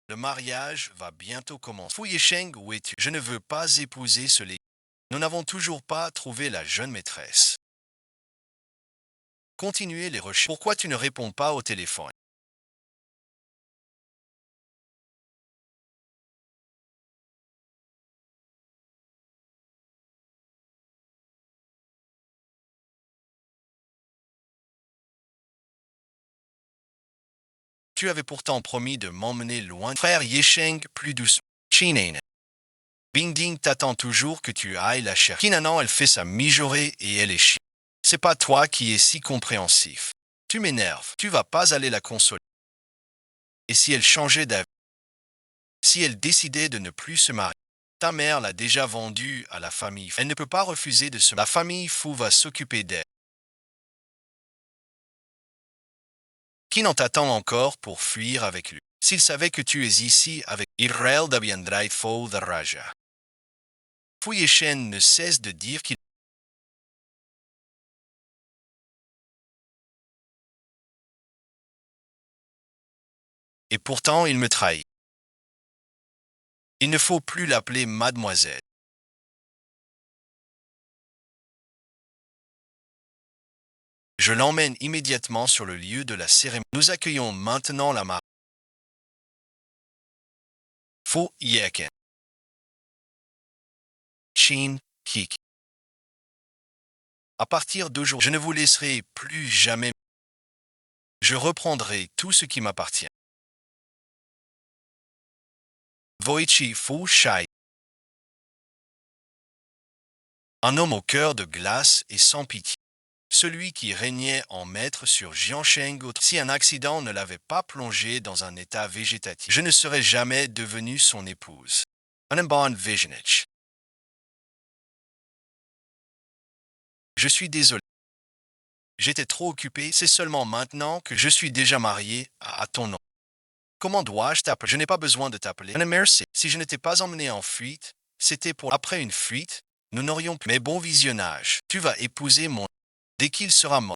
Le mariage va bientôt commencer. Fu Yisheng, où es-tu? Je ne veux pas épouser ce légume. Nous n'avons toujours pas trouvé la jeune maîtresse. Continuez les recherches. Pourquoi tu ne réponds pas au téléphone? Tu avais pourtant promis de m'emmener loin. Frère Yesheng, plus doucement. Chinen. Bingding t'attend toujours que tu ailles la chercher. Kinanan, elle fait sa mijaurée et elle est chiante. C'est pas toi qui es si compréhensif. Tu m'énerves. Tu vas pas aller la consoler. Et si elle changeait d'avis? Si elle décidait de ne plus se marier? Ta mère l'a déjà vendue à la famille. Elle ne peut pas refuser de se marier. La famille fou va s'occuper d'elle. Qui n'en t'attend encore pour fuir avec lui? S'il savait que tu es ici avec Israël deviendrait faux de Raja. Fouilleshen ne cesse de dire qu'il... Et pourtant il me trahit. Il ne faut plus l'appeler mademoiselle. Je l'emmène immédiatement sur le lieu de la cérémonie. Nous accueillons maintenant la mariée. Fou Yeken. Chin Kik. À partir d'aujourd'hui, je ne vous laisserai plus jamais. Je reprendrai tout ce qui m'appartient. Voichi Fu Shai. Un homme au cœur de glace et sans pitié. Celui qui régnait en maître sur Jiansheng. Si un accident ne l'avait pas plongé dans un état végétatif, je ne serais jamais devenu son épouse. Anamban Visionich. Je suis désolé. J'étais trop occupé, c'est seulement maintenant que je suis déjà marié à ton nom. Comment dois-je t'appeler? Je n'ai pas besoin de t'appeler. Merci. Si je ne t'ai pas emmené en fuite, c'était pour... Après une fuite, nous n'aurions plus... Mais bon visionnage. Tu vas épouser mon... Dès qu'il sera mort,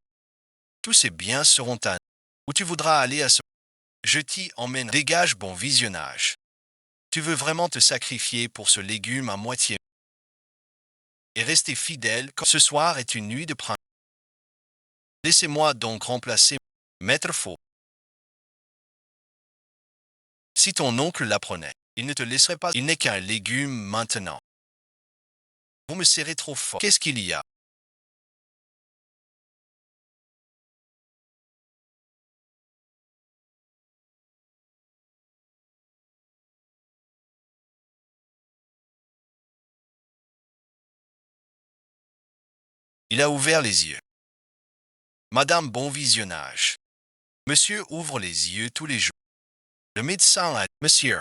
tous ses biens seront à nous. Où tu voudras aller à ce... Je t'y emmène. Dégage bon visionnage. Tu veux vraiment te sacrifier pour ce légume à moitié et rester fidèle quand ce soir est une nuit de printemps. Laissez-moi donc remplacer Maître Faux. Si ton oncle l'apprenait, il ne te laisserait pas. Il n'est qu'un légume maintenant. Vous me serrez trop fort. Qu'est-ce qu'il y a? Il a ouvert les yeux. Madame bon visionnage. Monsieur ouvre les yeux tous les jours. Le médecin a dit, Monsieur,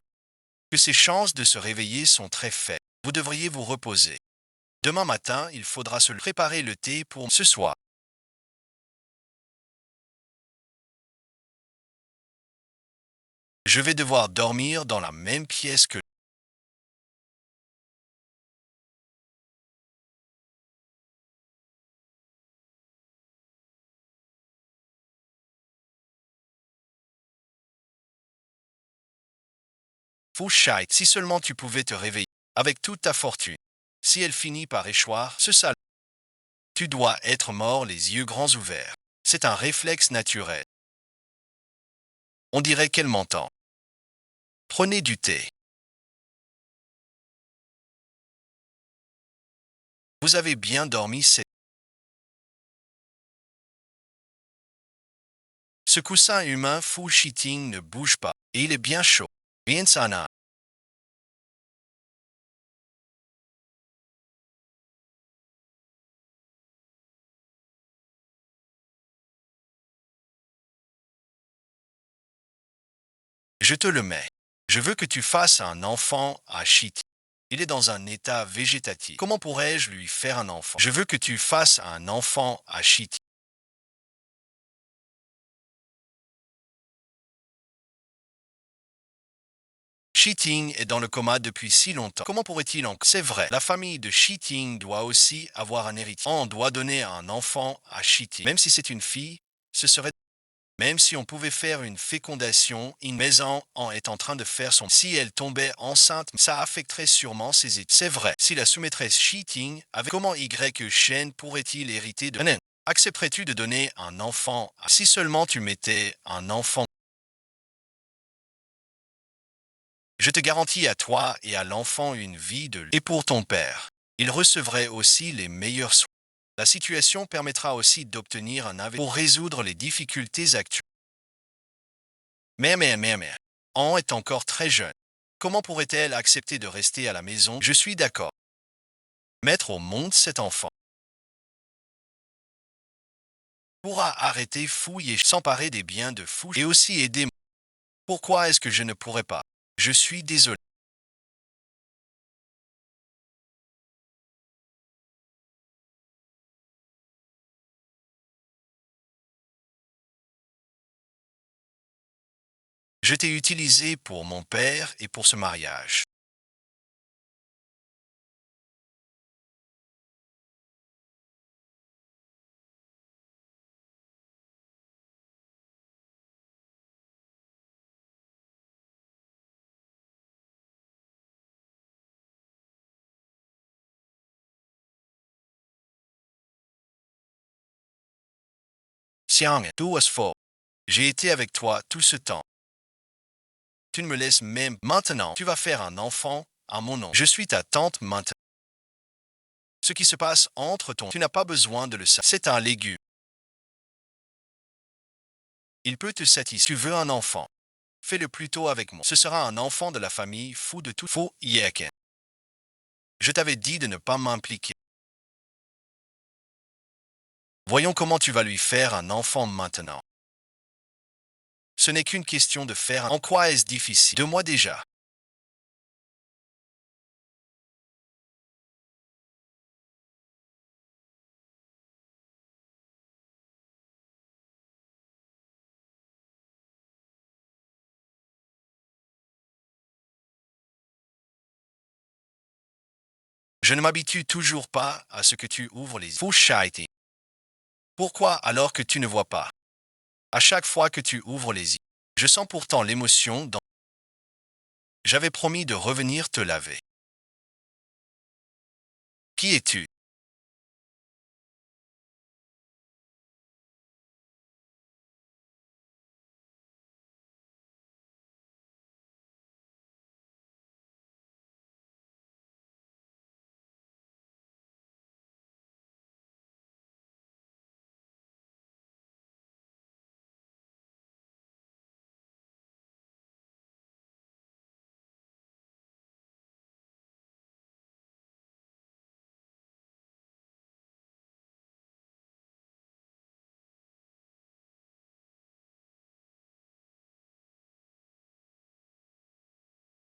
que ses chances de se réveiller sont très faibles. Vous devriez vous reposer. Demain matin, il faudra se préparer le thé pour ce soir. Je vais devoir dormir dans la même pièce que... Fouchait, si seulement tu pouvais te réveiller avec toute ta fortune. Si elle finit par échoir, ce salaud. Tu dois être mort les yeux grands ouverts. C'est un réflexe naturel. On dirait qu'elle m'entend. Prenez du thé. Vous avez bien dormi, c'est... Ce coussin humain full sheeting ne bouge pas, et il est bien chaud. Bien sana. Je te le mets. Je veux que tu fasses un enfant à Shiti. Il est dans un état végétatif. Comment pourrais-je lui faire un enfant? Je veux que tu fasses un enfant à Shiti. Shiting est dans le coma depuis si longtemps. Comment pourrait-il encore? C'est vrai, la famille de Shiting doit aussi avoir un héritier. On doit donner un enfant à Shiting. Même si c'est une fille, ce serait... Même si on pouvait faire une fécondation, une maison en est en train de faire son... Si elle tombait enceinte, ça affecterait sûrement ses études. C'est vrai, si la sous-maîtresse cheating avait... Comment Y Shen pourrait-il hériter de... Nen, accepterais-tu de donner un enfant si seulement tu mettais un enfant? Je te garantis à toi et à l'enfant une vie de... Et pour ton père, il recevrait aussi les meilleurs soins. La situation permettra aussi d'obtenir un investissement pour résoudre les difficultés actuelles. Mais, Anne est encore très jeune. Comment pourrait-elle accepter de rester à la maison? Je suis d'accord. Mettre au monde cet enfant pourra arrêter fouille et s'emparer des biens de fou et aussi aider. Pourquoi est-ce que je ne pourrais pas? Je suis désolé. Je t'ai utilisé pour mon père et pour ce mariage. Xiang, tout was faux. J'ai été avec toi tout ce temps. Tu ne me laisses même maintenant. Tu vas faire un enfant à mon nom. Je suis ta tante maintenant. Ce qui se passe entre ton... Tu n'as pas besoin de le savoir. C'est un légume. Il peut te satisfaire. Tu veux un enfant. Fais-le plutôt avec moi. Ce sera un enfant de la famille fou de tout. Faux Yeken. Je t'avais dit de ne pas m'impliquer. Voyons comment tu vas lui faire un enfant maintenant. Ce n'est qu'une question de faire un... En quoi est-ce difficile? 2 mois déjà. Je ne m'habitue toujours pas à ce que tu ouvres les yeux. Faux Shaiti. Pourquoi alors que tu ne vois pas? À chaque fois que tu ouvres les yeux, je sens pourtant l'émotion dans... J'avais promis de revenir te laver. Qui es-tu?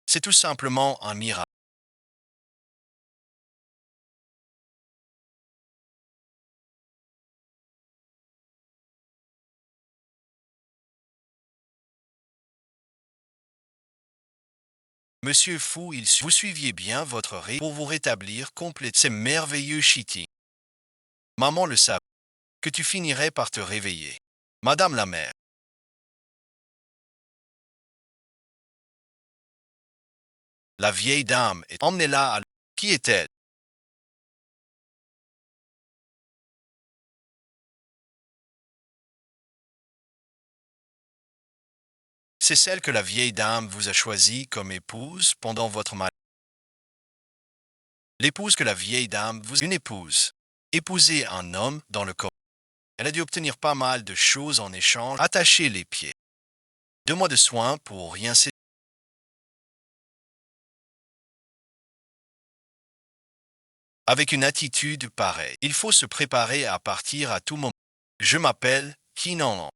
C'est tout simplement un miracle. Monsieur Fou, vous suiviez bien votre ré pour vous rétablir complet. C'est merveilleux, Chiti. Maman le savait, que tu finirais par te réveiller. Madame la mère, la vieille dame est emmenée-la à... Qui est-elle? C'est celle que la vieille dame vous a choisie comme épouse pendant votre mariage. L'épouse que la vieille dame vous... Une épouse. Épouser un homme dans le corps. Elle a dû obtenir pas mal de choses en échange. Attacher les pieds. 2 mois de soins pour rien. C'est... Avec une attitude pareille, il faut se préparer à partir à tout moment. Je m'appelle Kinan.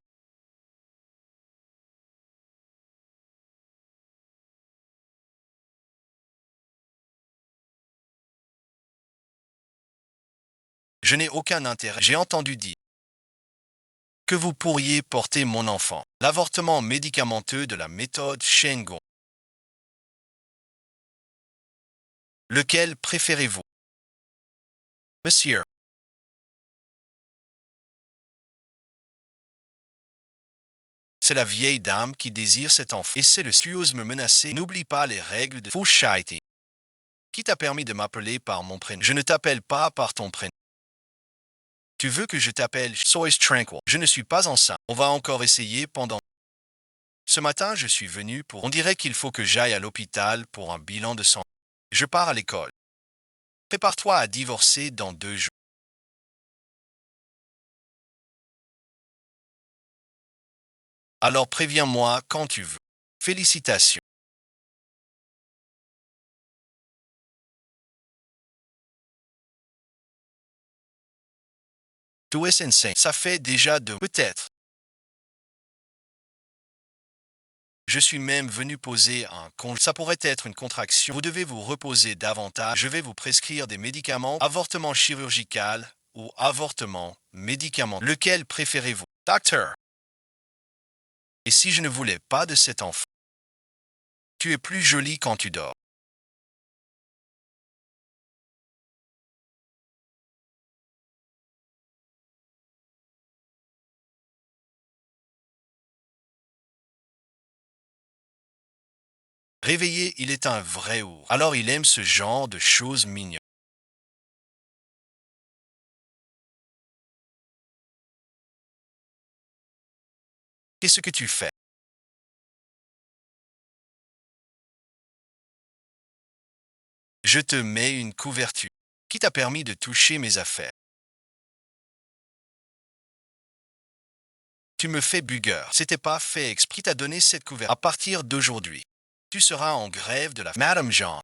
Je n'ai aucun intérêt. J'ai entendu dire que vous pourriez porter mon enfant. L'avortement médicamenteux de la méthode Shengon. Lequel préférez-vous? Monsieur, C'est la vieille dame qui désire cet enfant. Et c'est le tu oses me menacer. N'oublie pas les règles de Fouchaïti. Qui t'a permis de m'appeler par mon prénom? Je ne t'appelle pas par ton prénom. Tu veux que je t'appelle Sois tranquille. Je ne suis pas enceinte. On va encore essayer pendant. Ce matin, je suis venu pour. On dirait qu'il faut que j'aille à l'hôpital pour un bilan de sang. Je pars à l'école. Prépare-toi à divorcer dans 2 jours. Alors préviens-moi quand tu veux. Félicitations. Tu es insane. Ça fait déjà de. Peut-être. Je suis même venu poser un congé. Ça pourrait être une contraction. Vous devez vous reposer davantage. Je vais vous prescrire des médicaments. Avortement chirurgical ou avortement médicament. Lequel préférez-vous? Docteur. Et si je ne voulais pas de cet enfant? Tu es plus jolie quand tu dors. Réveillé, il est un vrai ours. Alors il aime ce genre de choses mignonnes. Qu'est-ce que tu fais? Je te mets une couverture. Qui t'a permis de toucher mes affaires? Tu me fais bugueur. C'était pas fait exprès. Qui t'a donné cette couverture? À partir d'aujourd'hui, tu seras en grève de la Madame Jean.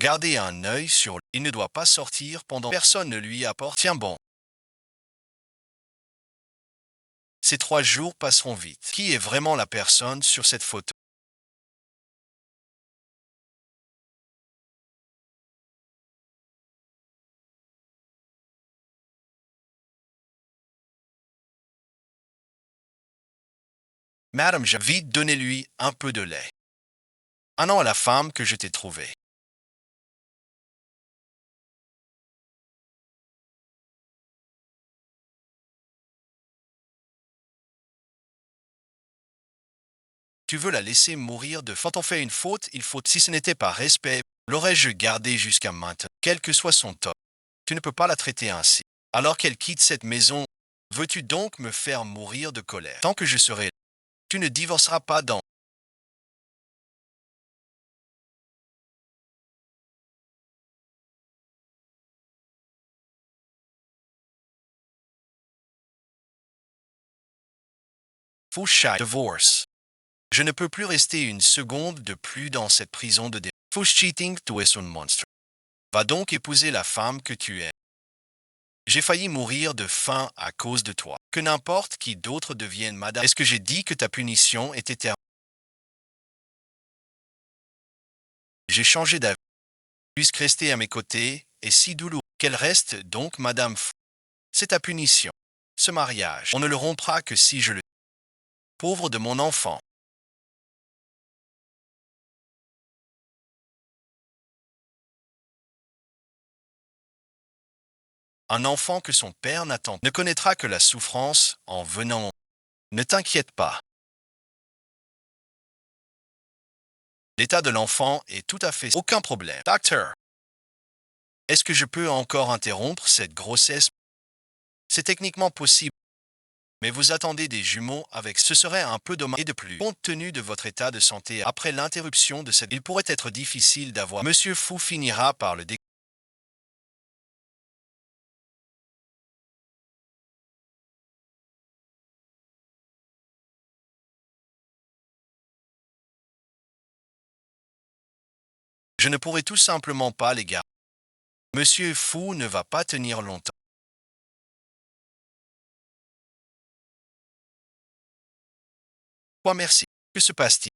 Gardez un œil sur lui. Il ne doit pas sortir pendant personne ne lui apporte. Tiens bon. Ces 3 jours passeront vite. Qui est vraiment la personne sur cette photo? Madame Jean, vite donnez-lui un peu de lait. Un an à la femme que je t'ai trouvée. Tu veux la laisser mourir de faim. Quand on fait une faute, il faut. Si ce n'était pas respect, l'aurais-je gardée jusqu'à maintenant, quel que soit son tort. Tu ne peux pas la traiter ainsi. Alors qu'elle quitte cette maison, veux-tu donc me faire mourir de colère? Tant que je serai là, tu ne divorceras pas dans. Foucha divorce. Je ne peux plus rester une seconde de plus dans cette prison de dé. Fouche cheating, tu es un monstre. Va donc épouser la femme que tu es. J'ai failli mourir de faim à cause de toi. Que n'importe qui d'autre devienne madame. Est-ce que j'ai dit que ta punition était terminée? J'ai changé d'avis. Puisque rester à mes côtés est si douloureux qu'elle reste donc madame Fou. C'est ta punition. Ce mariage, on ne le rompra que si je le. Pauvre de mon enfant. Un enfant que son père n'attend ne connaîtra que la souffrance en venant. Ne t'inquiète pas. L'état de l'enfant est tout à fait aucun problème. Docteur, est-ce que je peux encore interrompre cette grossesse? C'est techniquement possible, mais vous attendez des jumeaux avec ce serait un peu dommage. Et de plus, compte tenu de votre état de santé après l'interruption de cette, il pourrait être difficile d'avoir. Monsieur Fou finira par le dé. Je ne pourrai tout simplement pas les garder. Monsieur Fou ne va pas tenir longtemps. Quoi merci. Que se passe-t-il?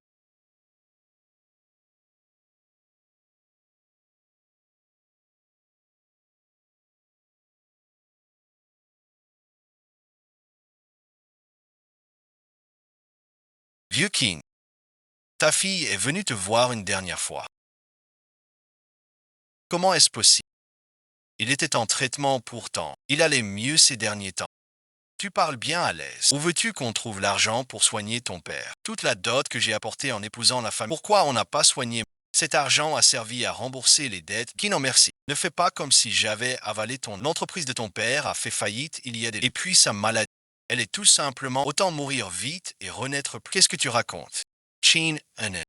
Vieux King, ta fille est venue te voir une dernière fois. Comment est-ce possible? Il était en traitement pourtant. Il allait mieux ces derniers temps. Tu parles bien à l'aise. Où veux-tu qu'on trouve l'argent pour soigner ton père? Toute la dot que j'ai apportée en épousant la famille. Pourquoi on n'a pas soigné? Cet argent a servi à rembourser les dettes. Qui n'en merci? Ne fais pas comme si j'avais avalé ton... L'entreprise de ton père a fait faillite il y a des... Et puis sa maladie. Elle est tout simplement autant mourir vite et renaître plus. Qu'est-ce que tu racontes? Chin Anen.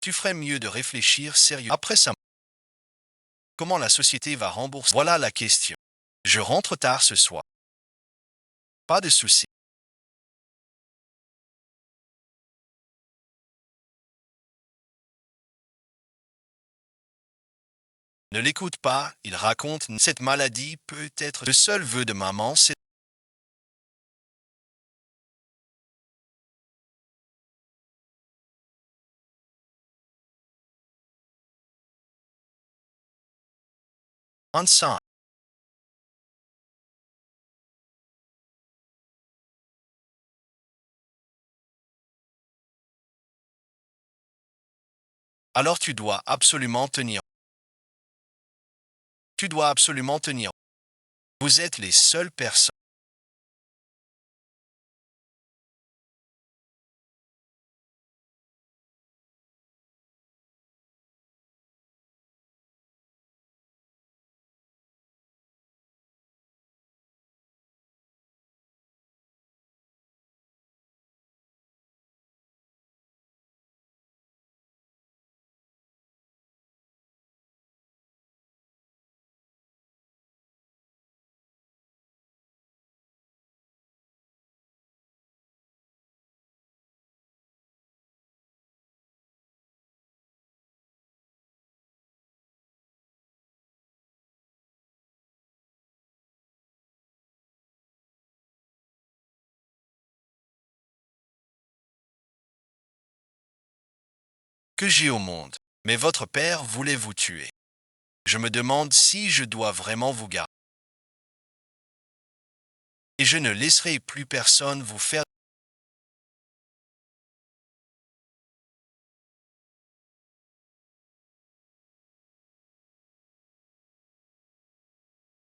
Tu ferais mieux de réfléchir sérieux. Après ça, comment la société va rembourser? Voilà la question. Je rentre tard ce soir. Pas de souci. Ne l'écoute pas, il raconte cette maladie peut être le seul vœu de maman, c'est un sang. Alors tu dois absolument tenir. Tu dois absolument tenir. Vous êtes les seules personnes. Que j'ai au monde. Mais votre père voulait vous tuer. Je me demande si je dois vraiment vous garder. Et je ne laisserai plus personne vous faire.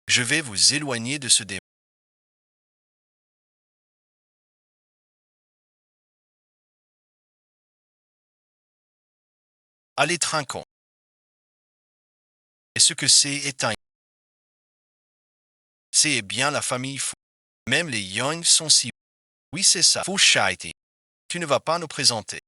Je vais vous éloigner de ce démon. Allez trinquons. Et ce que c'est un. C'est bien la famille fou. Même les Young sont si. Oui, c'est ça. Fou Shaiti. Tu ne vas pas nous présenter.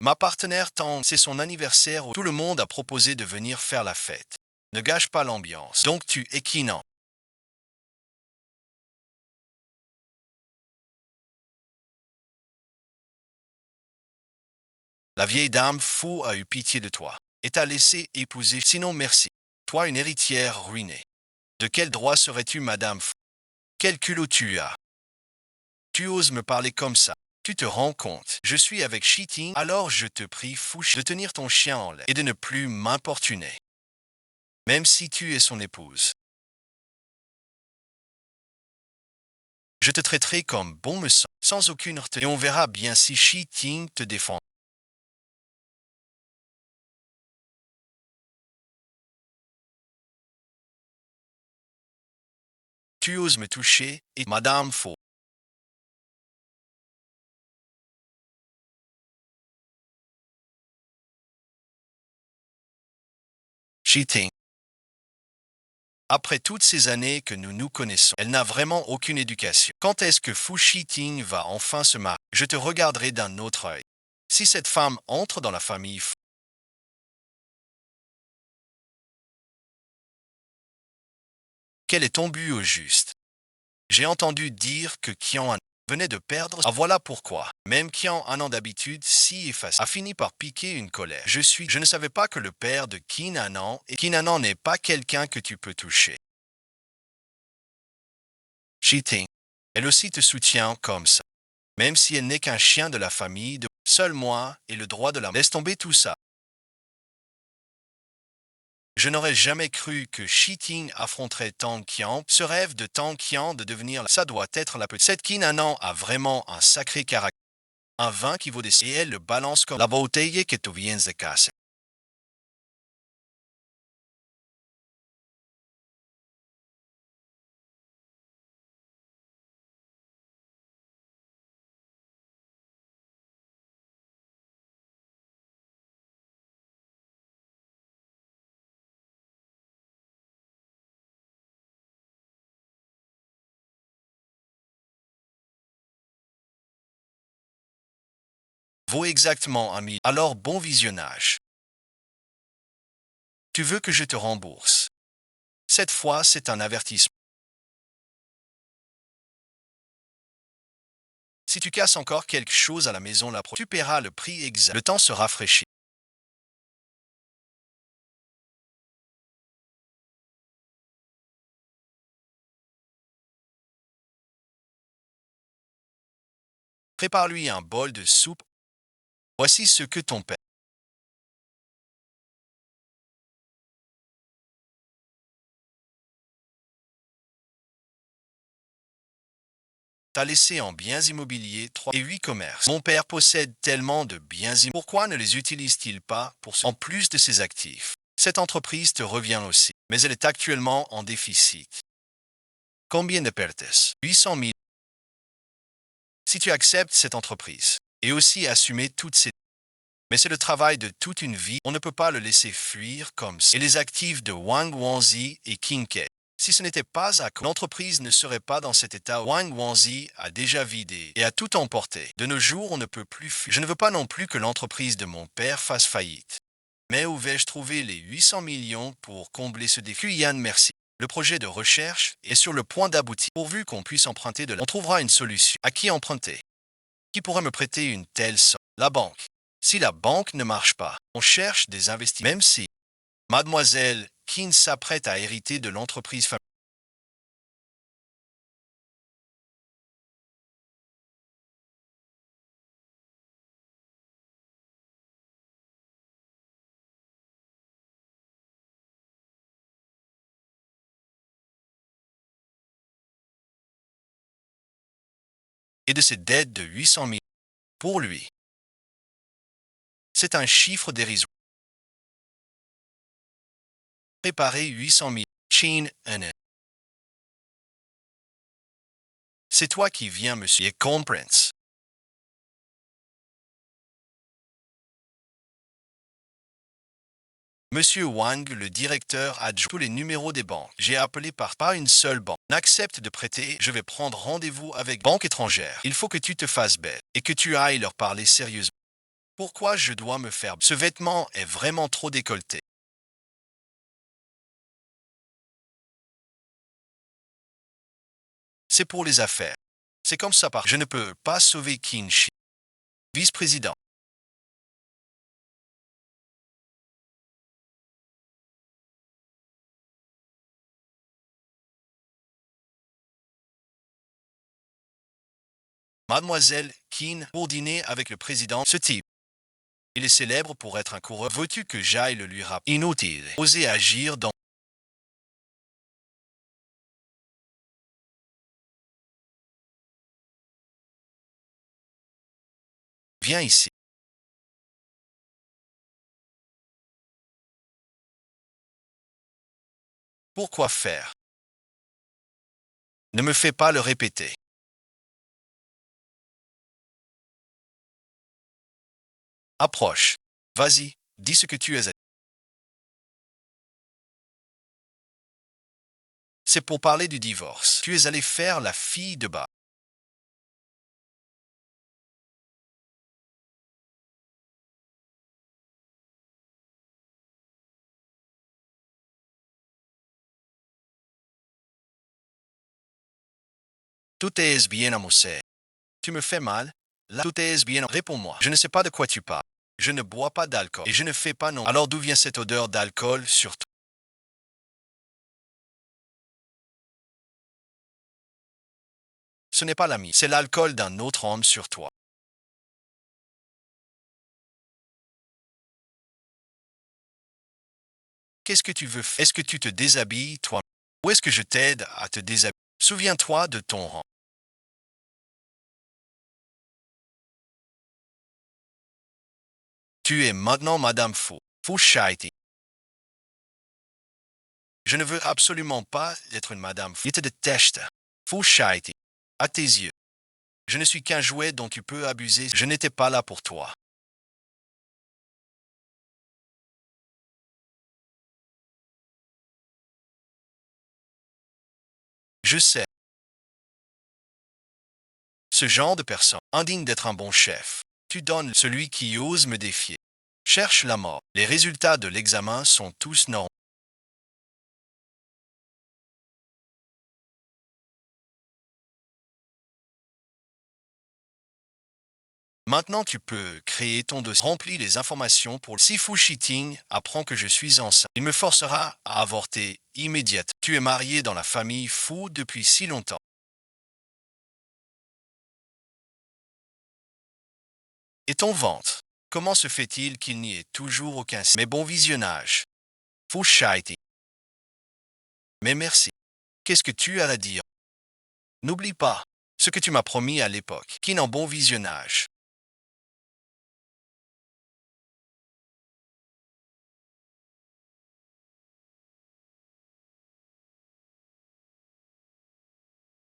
Ma partenaire Tang, c'est son anniversaire où tout le monde a proposé de venir faire la fête. Ne gâche pas l'ambiance. Donc tu es Kinan. La vieille dame fou a eu pitié de toi et t'a laissé épouser. Sinon merci. Toi une héritière ruinée. De quel droit serais-tu madame fou? Quel culot tu as? Tu oses me parler comme ça. Tu te rends compte. Je suis avec Cheating, alors je te prie fouche de tenir ton chien en l'air et de ne plus m'importuner. Même si tu es son épouse. Je te traiterai comme bon me semble, sans aucune retenue, et on verra bien si Cheating te défend. Tu oses me toucher, et madame faux. Cheating. Après toutes ces années que nous nous connaissons, elle n'a vraiment aucune éducation. Quand est-ce que Fu Shiting va enfin se marier? Je te regarderai d'un autre œil. Si cette femme entre dans la famille Fu, quel est ton but au juste? J'ai entendu dire que Kian venait de perdre. Ah voilà pourquoi. Même Kian, un an d'habitude, si effacé, a fini par piquer une colère. Je ne savais pas que le père de Kinanan, et Kinanan n'est pas quelqu'un que tu peux toucher. Cheating. Elle aussi te soutient comme ça. Même si elle n'est qu'un chien de la famille, de seul moi et le droit de la... Laisse tomber tout ça. Je n'aurais jamais cru que Cheating affronterait Tang Qian. Ce rêve de Tang Qian de devenir... Ça doit être la petite... Cette Kinanan a vraiment un sacré caractère. Un vin qui vaut des... Et elle le balance comme la bouteille que tu viens de casser. vaut exactement 1 000. Alors bon visionnage. Tu veux que je te rembourse. Cette fois, c'est un avertissement. Si tu casses encore quelque chose à la maison tu paieras le prix exact. Le temps se rafraîchit. Prépare-lui un bol de soupe. Voici ce que ton père t'a laissé en biens immobiliers 3 et 8 commerces. Mon père possède tellement de biens immobiliers. Pourquoi ne les utilise-t-il pas en plus de ses actifs? Cette entreprise te revient aussi, mais elle est actuellement en déficit. Combien de pertes? 800 000. Si tu acceptes cette entreprise, et aussi assumer toutes ces... Mais c'est le travail de toute une vie, on ne peut pas le laisser fuir comme ça. Et les actifs de Wang Wanzi et Kinke. Si ce n'était pas à cause, l'entreprise ne serait pas dans cet état. Wang Wanzi a déjà vidé et a tout emporté. De nos jours, on ne peut plus fuir. Je ne veux pas non plus que l'entreprise de mon père fasse faillite. Mais où vais-je trouver les 800 millions pour combler ce défi? Yann, merci. Le projet de recherche est sur le point d'aboutir. Pourvu qu'on puisse emprunter de la... On trouvera une solution. À qui emprunter? Qui pourrait me prêter une telle somme? La banque. Si la banque ne marche pas, on cherche des investissements. Même si Mademoiselle Keane s'apprête à hériter de l'entreprise familiale. Et de ses dettes de 800 000 pour lui. C'est un chiffre dérisoire. Préparer 800 000. Chin, c'est toi qui viens, monsieur. Et comprends. Monsieur Wang, le directeur, a tous les numéros des banques. J'ai appelé par pas une seule banque. N'accepte de prêter, je vais prendre rendez-vous avec banque étrangère. Il faut que tu te fasses belle et que tu ailles leur parler sérieusement. Pourquoi je dois me faire... Ce vêtement est vraiment trop décolleté. C'est pour les affaires. C'est comme ça par... Je ne peux pas sauver Kinshi. Vice-président. Mademoiselle Keane pour dîner avec le président. Ce type. Il est célèbre pour être un coureur. Veux-tu que j'aille le lui rappeler? Inutile. Oser agir dans... Viens ici. Pourquoi faire? Ne me fais pas le répéter. Approche. Vas-y, dis ce que tu es. C'est pour parler du divorce. Tu es allé faire la fille de bas. Tout est bien amossé. Tu me fais mal? Là, tout est bien. Réponds-moi. Je ne sais pas de quoi tu parles. Je ne bois pas d'alcool. Et je ne fais pas non. Alors d'où vient cette odeur d'alcool sur toi? Ce n'est pas l'ami. C'est l'alcool d'un autre homme sur toi. Qu'est-ce que tu veux faire? Est-ce que tu te déshabilles, toi? Ou est-ce que je t'aide à te déshabiller? Souviens-toi de ton rang. Tu es maintenant Madame Faux. Faux Shaiti. Je ne veux absolument pas être une Madame Faux. Je te déteste. Faux Shaiti. À tes yeux. Je ne suis qu'un jouet dont tu peux abuser. Je n'étais pas là pour toi. Je sais. Ce genre de personne, indigne d'être un bon chef. Tu donnes celui qui ose me défier. Cherche la mort. Les résultats de l'examen sont tous normaux. Maintenant, tu peux créer ton dossier. Remplis les informations pour si Fu Shiting apprend que je suis enceinte. Il me forcera à avorter immédiatement. Tu es marié dans la famille Fu depuis si longtemps. Et ton ventre? Comment se fait-il qu'il n'y ait toujours aucun signe? Mais bon visionnage. Fu Shiting. Mais merci. Qu'est-ce que tu as à dire? N'oublie pas ce que tu m'as promis à l'époque. Qui n'en bon visionnage?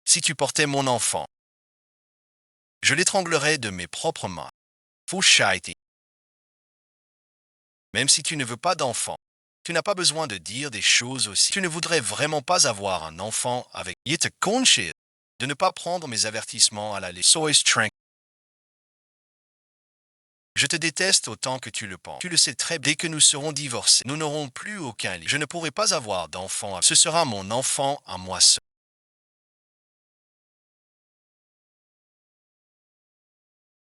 Si tu portais mon enfant, je l'étranglerais de mes propres mains. Fu Shiting. Même si tu ne veux pas d'enfant, tu n'as pas besoin de dire des choses aussi. Tu ne voudrais vraiment pas avoir un enfant avec. Il te conche de ne pas prendre mes avertissements à la légère. Sois tranquille. Je te déteste autant que tu le penses. Tu le sais très bien. Dès que nous serons divorcés, nous n'aurons plus aucun lit. Je ne pourrai pas avoir d'enfant. Ce sera mon enfant à moi seul.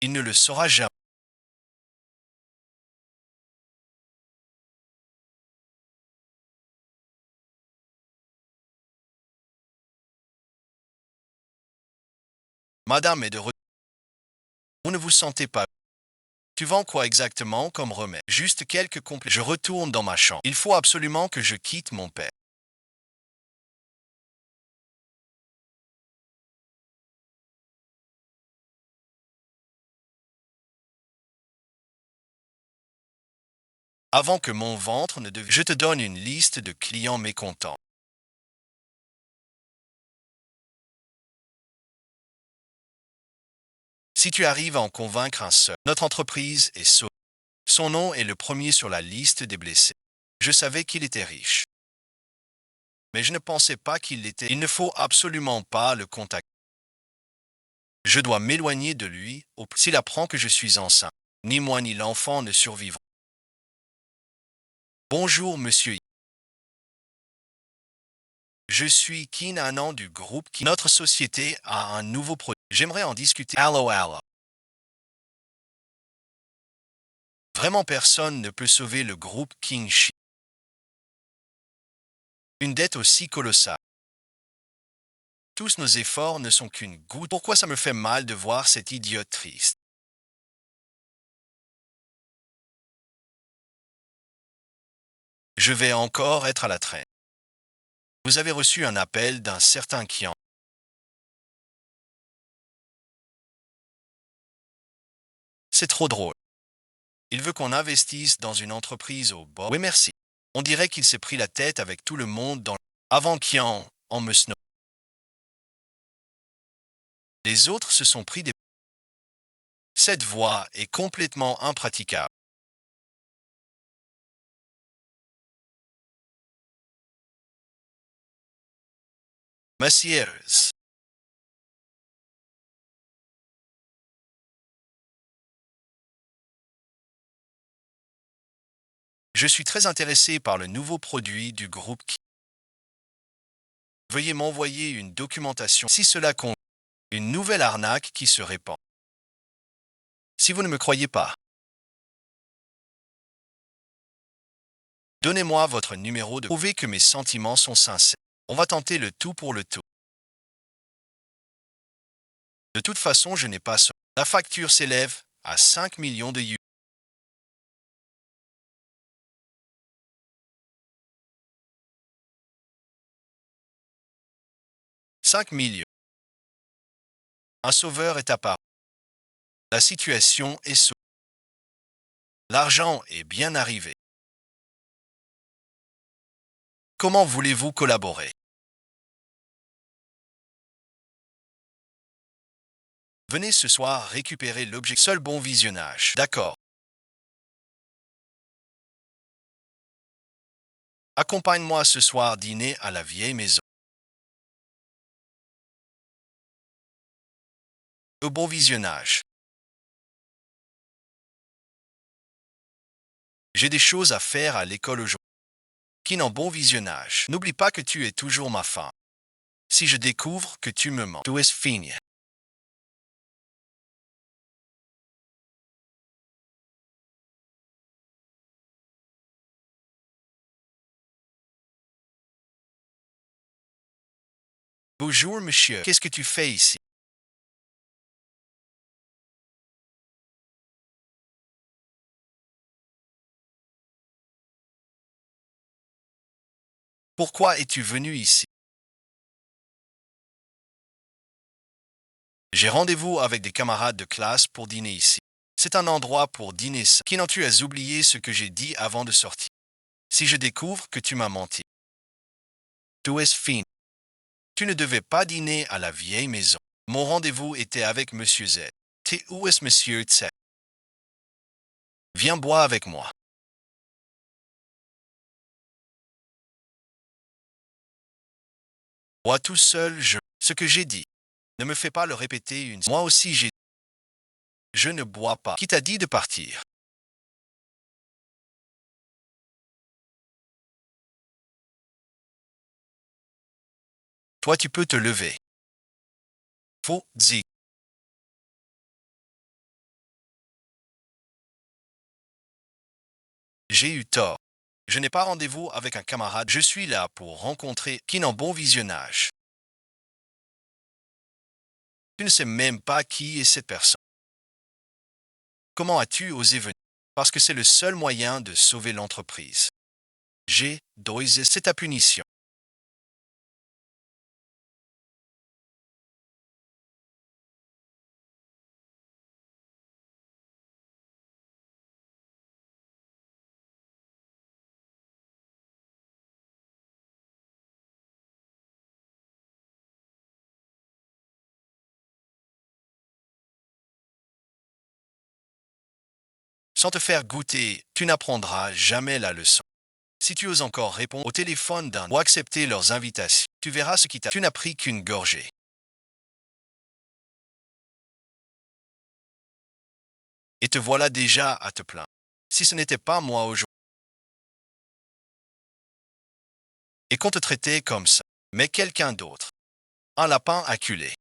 Il ne le saura jamais. Madame est de retour. Vous ne vous sentez pas. Tu vends quoi exactement comme remède? Juste quelques complets. Je retourne dans ma chambre. Il faut absolument que je quitte mon père. Avant que mon ventre ne devienne. Je te donne une liste de clients mécontents. Si tu arrives à en convaincre un seul, notre entreprise est sauvée. Son nom est le premier sur la liste des blessés. Je savais qu'il était riche, mais je ne pensais pas qu'il l'était. Il ne faut absolument pas le contacter. Je dois m'éloigner de lui s'il apprend que je suis enceinte. Ni moi ni l'enfant ne survivront. Bonjour, monsieur. Je suis Keen Anand du groupe qui. Notre société a un nouveau produit. J'aimerais en discuter. Allo, allo. Vraiment personne ne peut sauver le groupe King Shi. Une dette aussi colossale. Tous nos efforts ne sont qu'une goutte. Pourquoi ça me fait mal de voir cet idiote triste? Je vais encore être à la traîne. Vous avez reçu un appel d'un certain client. C'est trop drôle. Il veut qu'on investisse dans une entreprise au bord. Oui, merci. On dirait qu'il s'est pris la tête avec tout le monde dans. Avant qu'il en me snob. Les autres se sont pris des. Cette voie est complètement impraticable. Massiereuse. Je suis très intéressé par le nouveau produit du groupe qui. Veuillez m'envoyer une documentation si cela compte. Une nouvelle arnaque qui se répand. Si vous ne me croyez pas, donnez-moi votre numéro de prouver que mes sentiments sont sincères. On va tenter le tout pour le tout. De toute façon, je n'ai pas ça. La facture s'élève à 5 millions de yuans. 5 millions. Un sauveur est apparu. La situation est sauvée. L'argent est bien arrivé. Comment voulez-vous collaborer? Venez ce soir récupérer l'objet. Seul bon visionnage. D'accord. Accompagne-moi ce soir dîner à la vieille maison. Au bon visionnage. J'ai des choses à faire à l'école aujourd'hui. Kin en bon visionnage. N'oublie pas que tu es toujours ma femme. Si je découvre que tu me mens, tu es fini. Bonjour, monsieur. Qu'est-ce que tu fais ici? Pourquoi es-tu venu ici? J'ai rendez-vous avec des camarades de classe pour dîner ici. C'est un endroit pour dîner ça. Qui tu as oublié ce que j'ai dit avant de sortir? Si je découvre que tu m'as menti, tu es fini. Tu ne devais pas dîner à la vieille maison. Mon rendez-vous était avec Monsieur Z. Où est Monsieur Z? Viens boire avec moi. Bois tout seul, Ce que j'ai dit. Ne me fais pas le répéter une... Moi aussi j'ai... Je ne bois pas. Qui t'a dit de partir? Toi tu peux te lever. Faux, dit. J'ai eu tort. Je n'ai pas rendez-vous avec un camarade. Je suis là pour rencontrer qui en bon visionnage. Tu ne sais même pas qui est cette personne. Comment as-tu osé venir? Parce que c'est le seul moyen de sauver l'entreprise. J'ai dosé, c'est ta punition. Sans te faire goûter, tu n'apprendras jamais la leçon. Si tu oses encore répondre au téléphone d'un ou accepter leurs invitations, tu verras ce qui t'a... Tu n'as pris qu'une gorgée. Et te voilà déjà à te plaindre. Si ce n'était pas moi aujourd'hui, et qu'on te traitait comme ça, mais quelqu'un d'autre, un lapin acculé.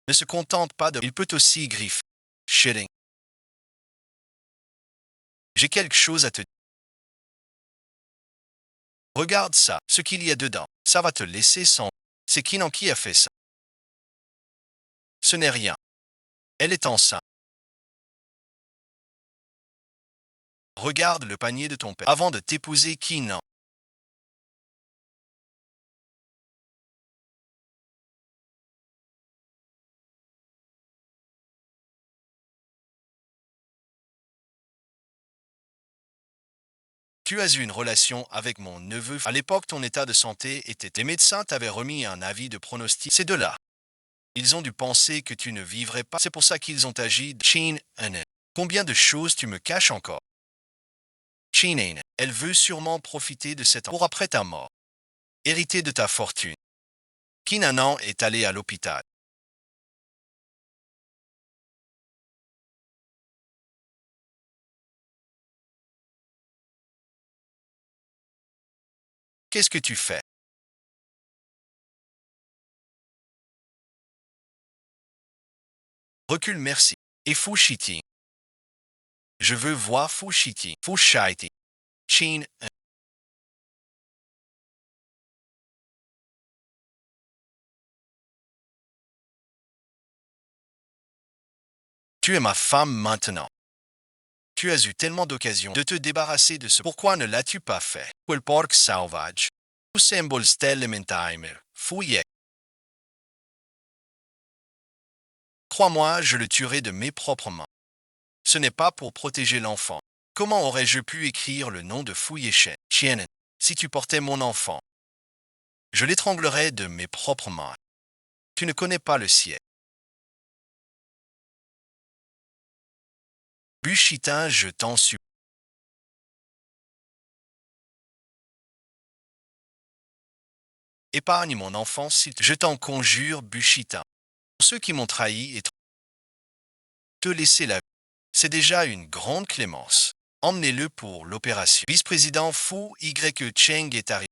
Ne se contente pas de... Il peut aussi griffer. Shitting. J'ai quelque chose à te dire. Regarde ça, ce qu'il y a dedans. Ça va te laisser sans... C'est Kinan qui a fait ça. Ce n'est rien. Elle est enceinte. Regarde le panier de ton père. Avant de t'épouser, Kinan. Tu as eu une relation avec mon neveu. À l'époque, ton état de santé était... Les médecins t'avaient remis un avis de pronostic. Ces deux-là. Ils ont dû penser que tu ne vivrais pas. C'est pour ça qu'ils ont agi. Chin, combien de choses tu me caches encore? Chin, elle veut sûrement profiter de cet... pour après ta mort. Hériter de ta fortune. Kinanan est allé à l'hôpital. Qu'est-ce que tu fais? Recule, merci. Et Fushiti. Je veux voir Fushiti. Fushiti. Chin, tu es ma femme maintenant. Tu as eu tellement d'occasions de te débarrasser de ce. Pourquoi ne l'as-tu pas fait? Quel porc sauvage. Tu sembles stellementimer. Fouillé. Crois-moi, je le tuerai de mes propres mains. Ce n'est pas pour protéger l'enfant. Comment aurais-je pu écrire le nom de Fouilléchen, Chien, si tu portais mon enfant? Je l'étranglerais de mes propres mains. Tu ne connais pas le ciel. Buchitin, je t'en supplie. Épargne mon enfant, je t'en conjure, Bushita. Ceux qui m'ont trahi et te laisser la vie, c'est déjà une grande clémence. Emmenez-le pour l'opération. Vice-président Fu Y. Cheng est arrivé.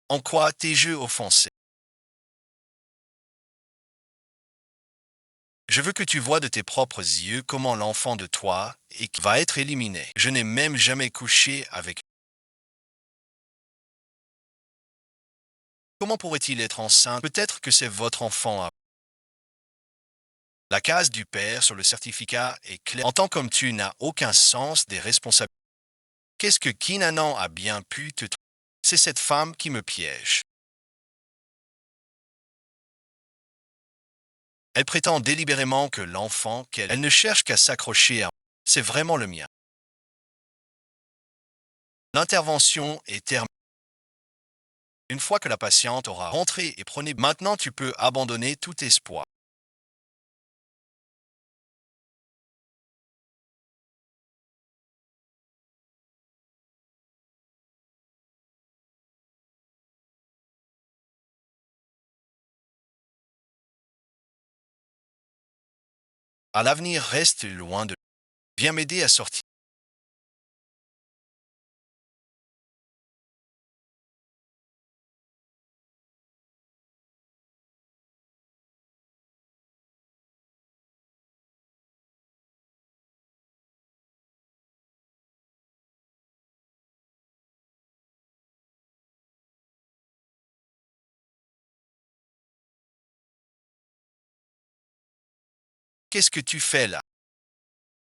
En quoi tes jeux offensés? Je veux que tu vois de tes propres yeux comment l'enfant de toi va être éliminé. Je n'ai même jamais couché avec. Comment pourrait-il être enceinte? Peut-être que c'est votre enfant. La case du père sur le certificat est claire. En tant comme tu n'as aucun sens des responsabilités. Qu'est-ce que Kinanan a bien pu te... C'est cette femme qui me piège. Elle prétend délibérément que l'enfant qu'elle elle ne cherche qu'à s'accrocher à... C'est vraiment le mien. L'intervention est terminée. Une fois que la patiente aura rentré et prenez... Maintenant tu peux abandonner tout espoir. À l'avenir reste loin de... Viens m'aider à sortir. Qu'est-ce que tu fais là?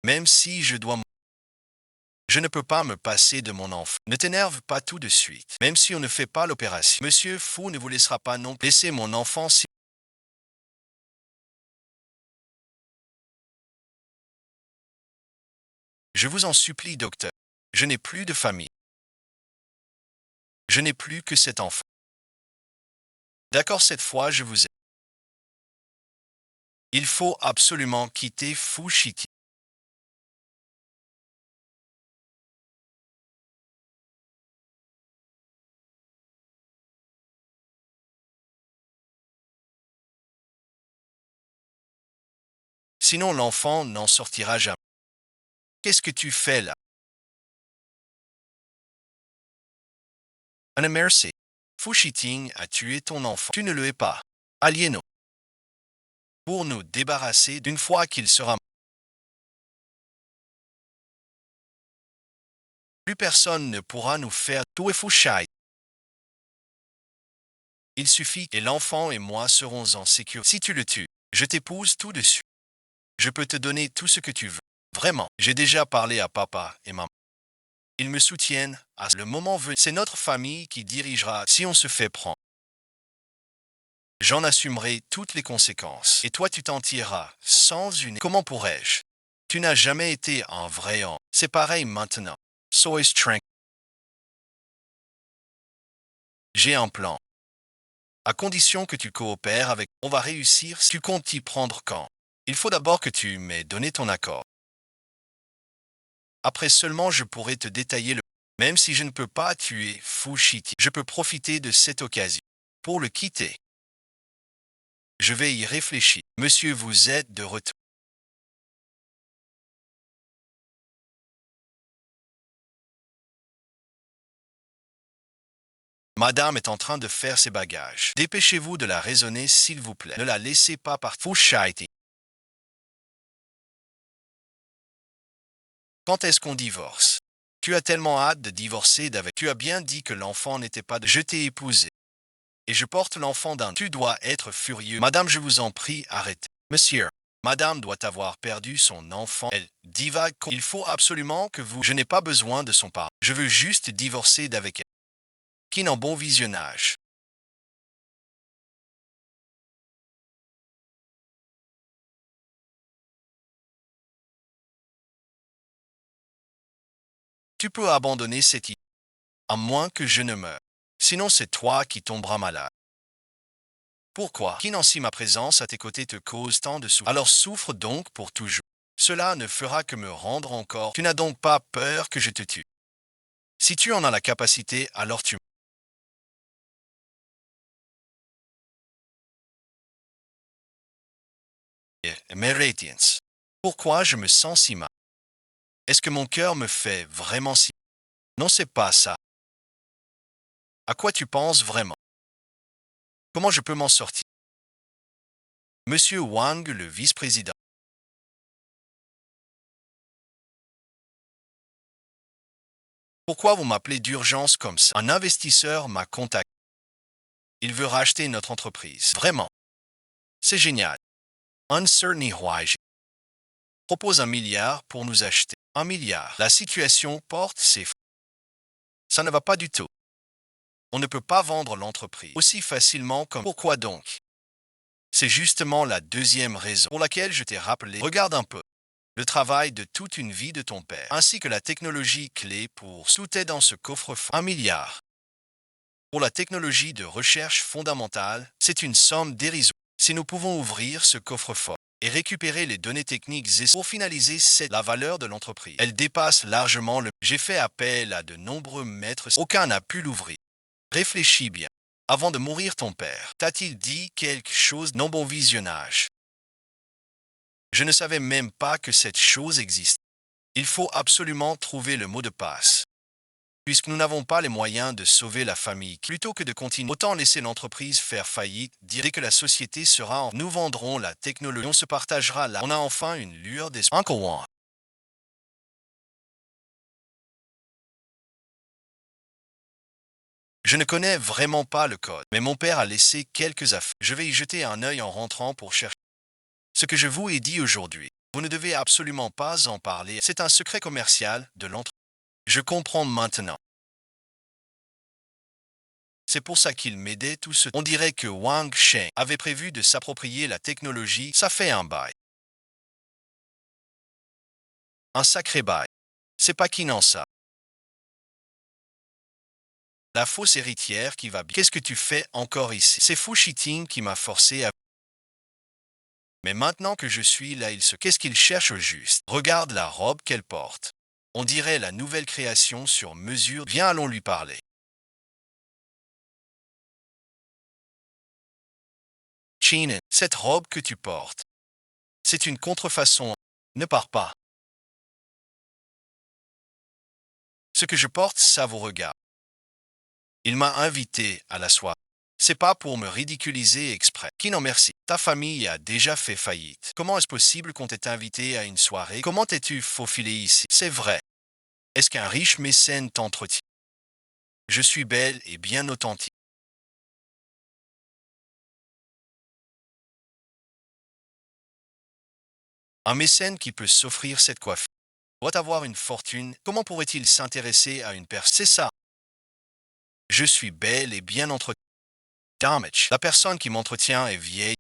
Même si je dois... Je ne peux pas me passer de mon enfant. Ne t'énerve pas tout de suite. Même si on ne fait pas l'opération. Monsieur Fou ne vous laissera pas non plus laisser mon enfant si... Je vous en supplie, docteur. Je n'ai plus de famille. Je n'ai plus que cet enfant. D'accord, cette fois, je vous aime. Il faut absolument quitter Fushiti. Sinon, l'enfant n'en sortira jamais. Qu'est-ce que tu fais là? Anna Mercy. Fushiting a tué ton enfant. Tu ne le es pas. Aliéno. Pour nous débarrasser d'une fois qu'il sera... Plus personne ne pourra nous faire tout et Fushai. Il suffit et l'enfant et moi serons en sécurité. Si tu le tues, je t'épouse tout de suite. Je peux te donner tout ce que tu veux. Vraiment. J'ai déjà parlé à papa et maman. Ils me soutiennent. À le moment venu, c'est notre famille qui dirigera si on se fait prendre. J'en assumerai toutes les conséquences. Et toi, tu t'en tireras sans une... Comment pourrais-je? Tu n'as jamais été un vrai homme. C'est pareil maintenant. Sois tranquille. J'ai un plan. À condition que tu coopères avec... On va réussir. Tu comptes t'y prendre quand? Il faut d'abord que tu m'aies donné ton accord. Après seulement je pourrai te détailler le... Même si je ne peux pas tuer Fushiti, je peux profiter de cette occasion pour le quitter. Je vais y réfléchir. Monsieur, vous êtes de retour. Madame est en train de faire ses bagages. Dépêchez-vous de la raisonner, s'il vous plaît. Ne la laissez pas partir. Fushiti. Quand est-ce qu'on divorce? Tu as tellement hâte de divorcer d'avec. Tu as bien dit que l'enfant n'était pas de... Je t'ai épousé. Et je porte l'enfant d'un... Tu dois être furieux. Madame, je vous en prie, arrêtez. Monsieur, Madame doit avoir perdu son enfant. Elle divague. Il faut absolument que vous... Je n'ai pas besoin de son père. Je veux juste divorcer d'avec elle. Qui n'en bon visionnage. Tu peux abandonner cette idée, à moins que je ne meure. Sinon, c'est toi qui tomberas malade. Pourquoi? Qui si ma présence à tes côtés te cause tant de souffrance? Alors souffre donc pour toujours. Cela ne fera que me rendre encore. Tu n'as donc pas peur que je te tue. Si tu en as la capacité, alors tu mes radiance. Pourquoi je me sens si mal? Est-ce que mon cœur me fait vraiment si mal? Non, c'est pas ça. À quoi tu penses vraiment? Comment je peux m'en sortir? Monsieur Wang, le vice-président. Pourquoi vous m'appelez d'urgence comme ça? Un investisseur m'a contacté. Il veut racheter notre entreprise. Vraiment. C'est génial. Uncertainty Huaiji propose 1 milliard pour nous acheter. 1 milliard. La situation porte ses fruits. Ça ne va pas du tout. On ne peut pas vendre l'entreprise aussi facilement comme... Pourquoi donc? C'est justement la deuxième raison pour laquelle je t'ai rappelé. Regarde un peu. Le travail de toute une vie de ton père, ainsi que la technologie clé pour tout est dans ce coffre-fort. 1 milliard. Pour la technologie de recherche fondamentale, c'est une somme dérisoire. Si nous pouvons ouvrir ce coffre-fort et récupérer les données techniques pour finaliser la valeur de l'entreprise, elle dépasse largement le... J'ai fait appel à de nombreux maîtres, aucun n'a pu l'ouvrir. Réfléchis bien. Avant de mourir ton père, t'a-t-il dit quelque chose? Non, bon visionnage. Je ne savais même pas que cette chose existe. Il faut absolument trouver le mot de passe. Puisque nous n'avons pas les moyens de sauver la famille, plutôt que de continuer, autant laisser l'entreprise faire faillite, dès que la société sera en... Nous vendrons la technologie, on se partagera là. On a enfin une lueur d'espoir. Uncle Wang. Je ne connais vraiment pas le code, mais mon père a laissé quelques affaires. Je vais y jeter un œil en rentrant pour chercher. Ce que je vous ai dit aujourd'hui, vous ne devez absolument pas en parler. C'est un secret commercial de l'entreprise. Je comprends maintenant. C'est pour ça qu'il m'aidait tout ce... On dirait que Wang Sheng avait prévu de s'approprier la technologie. Ça fait un bail. Un sacré bail. C'est pas qui n'en ça. La fausse héritière qui va bien. Qu'est-ce que tu fais encore ici? C'est Fu Shiting qui m'a forcé à... Mais maintenant que je suis là, il se... Qu'est-ce qu'il cherche au juste? Regarde la robe qu'elle porte. On dirait la nouvelle création sur mesure. Viens, allons lui parler. Chinen, cette robe que tu portes, c'est une contrefaçon. Ne pars pas. Ce que je porte, ça vous regarde. Il m'a invité à la soirée. C'est pas pour me ridiculiser exprès. Qui non merci. Ta famille a déjà fait faillite. Comment est-ce possible qu'on t'ait invité à une soirée? Comment t'es-tu faufilé ici? C'est vrai. Est-ce qu'un riche mécène t'entretient? Je suis belle et bien authentique. Un mécène qui peut s'offrir cette coiffure doit avoir une fortune. Comment pourrait-il s'intéresser à une personne? C'est ça. Je suis belle et bien entretenue. Damage. La personne qui m'entretient est vieille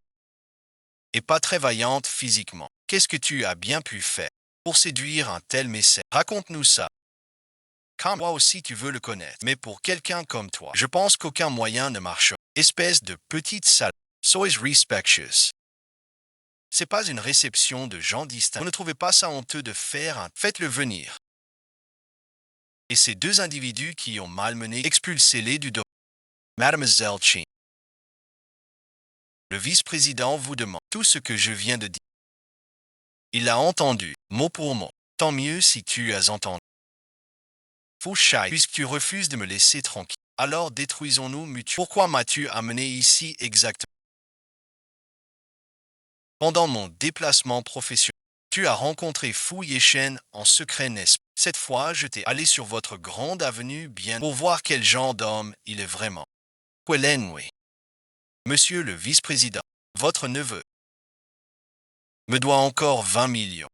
et pas très vaillante physiquement. Qu'est-ce que tu as bien pu faire pour séduire un tel mécène? Raconte-nous ça. Quand moi aussi tu veux le connaître. Mais pour quelqu'un comme toi, je pense qu'aucun moyen ne marche. Espèce de petite salle. Sois respectuous. C'est pas une réception de gens distincts. Vous ne trouvez pas ça honteux de faire un... Faites-le venir. Et ces deux individus qui ont malmené, expulsez-les du dos. Mademoiselle Chin. Le vice-président vous demande tout ce que je viens de dire. Il l'a entendu, mot pour mot. Tant mieux si tu as entendu. Fou chai, puisque tu refuses de me laisser tranquille. Alors détruisons-nous mutuellement. Pourquoi m'as-tu amené ici exactement? Pendant mon déplacement professionnel, tu as rencontré Fu Yeshen en secret, n'est-ce pas? Cette fois, je t'ai allé sur votre grande avenue bien pour voir quel genre d'homme il est vraiment. Quelenwe. Monsieur le vice-président, votre neveu, me doit encore 20 millions.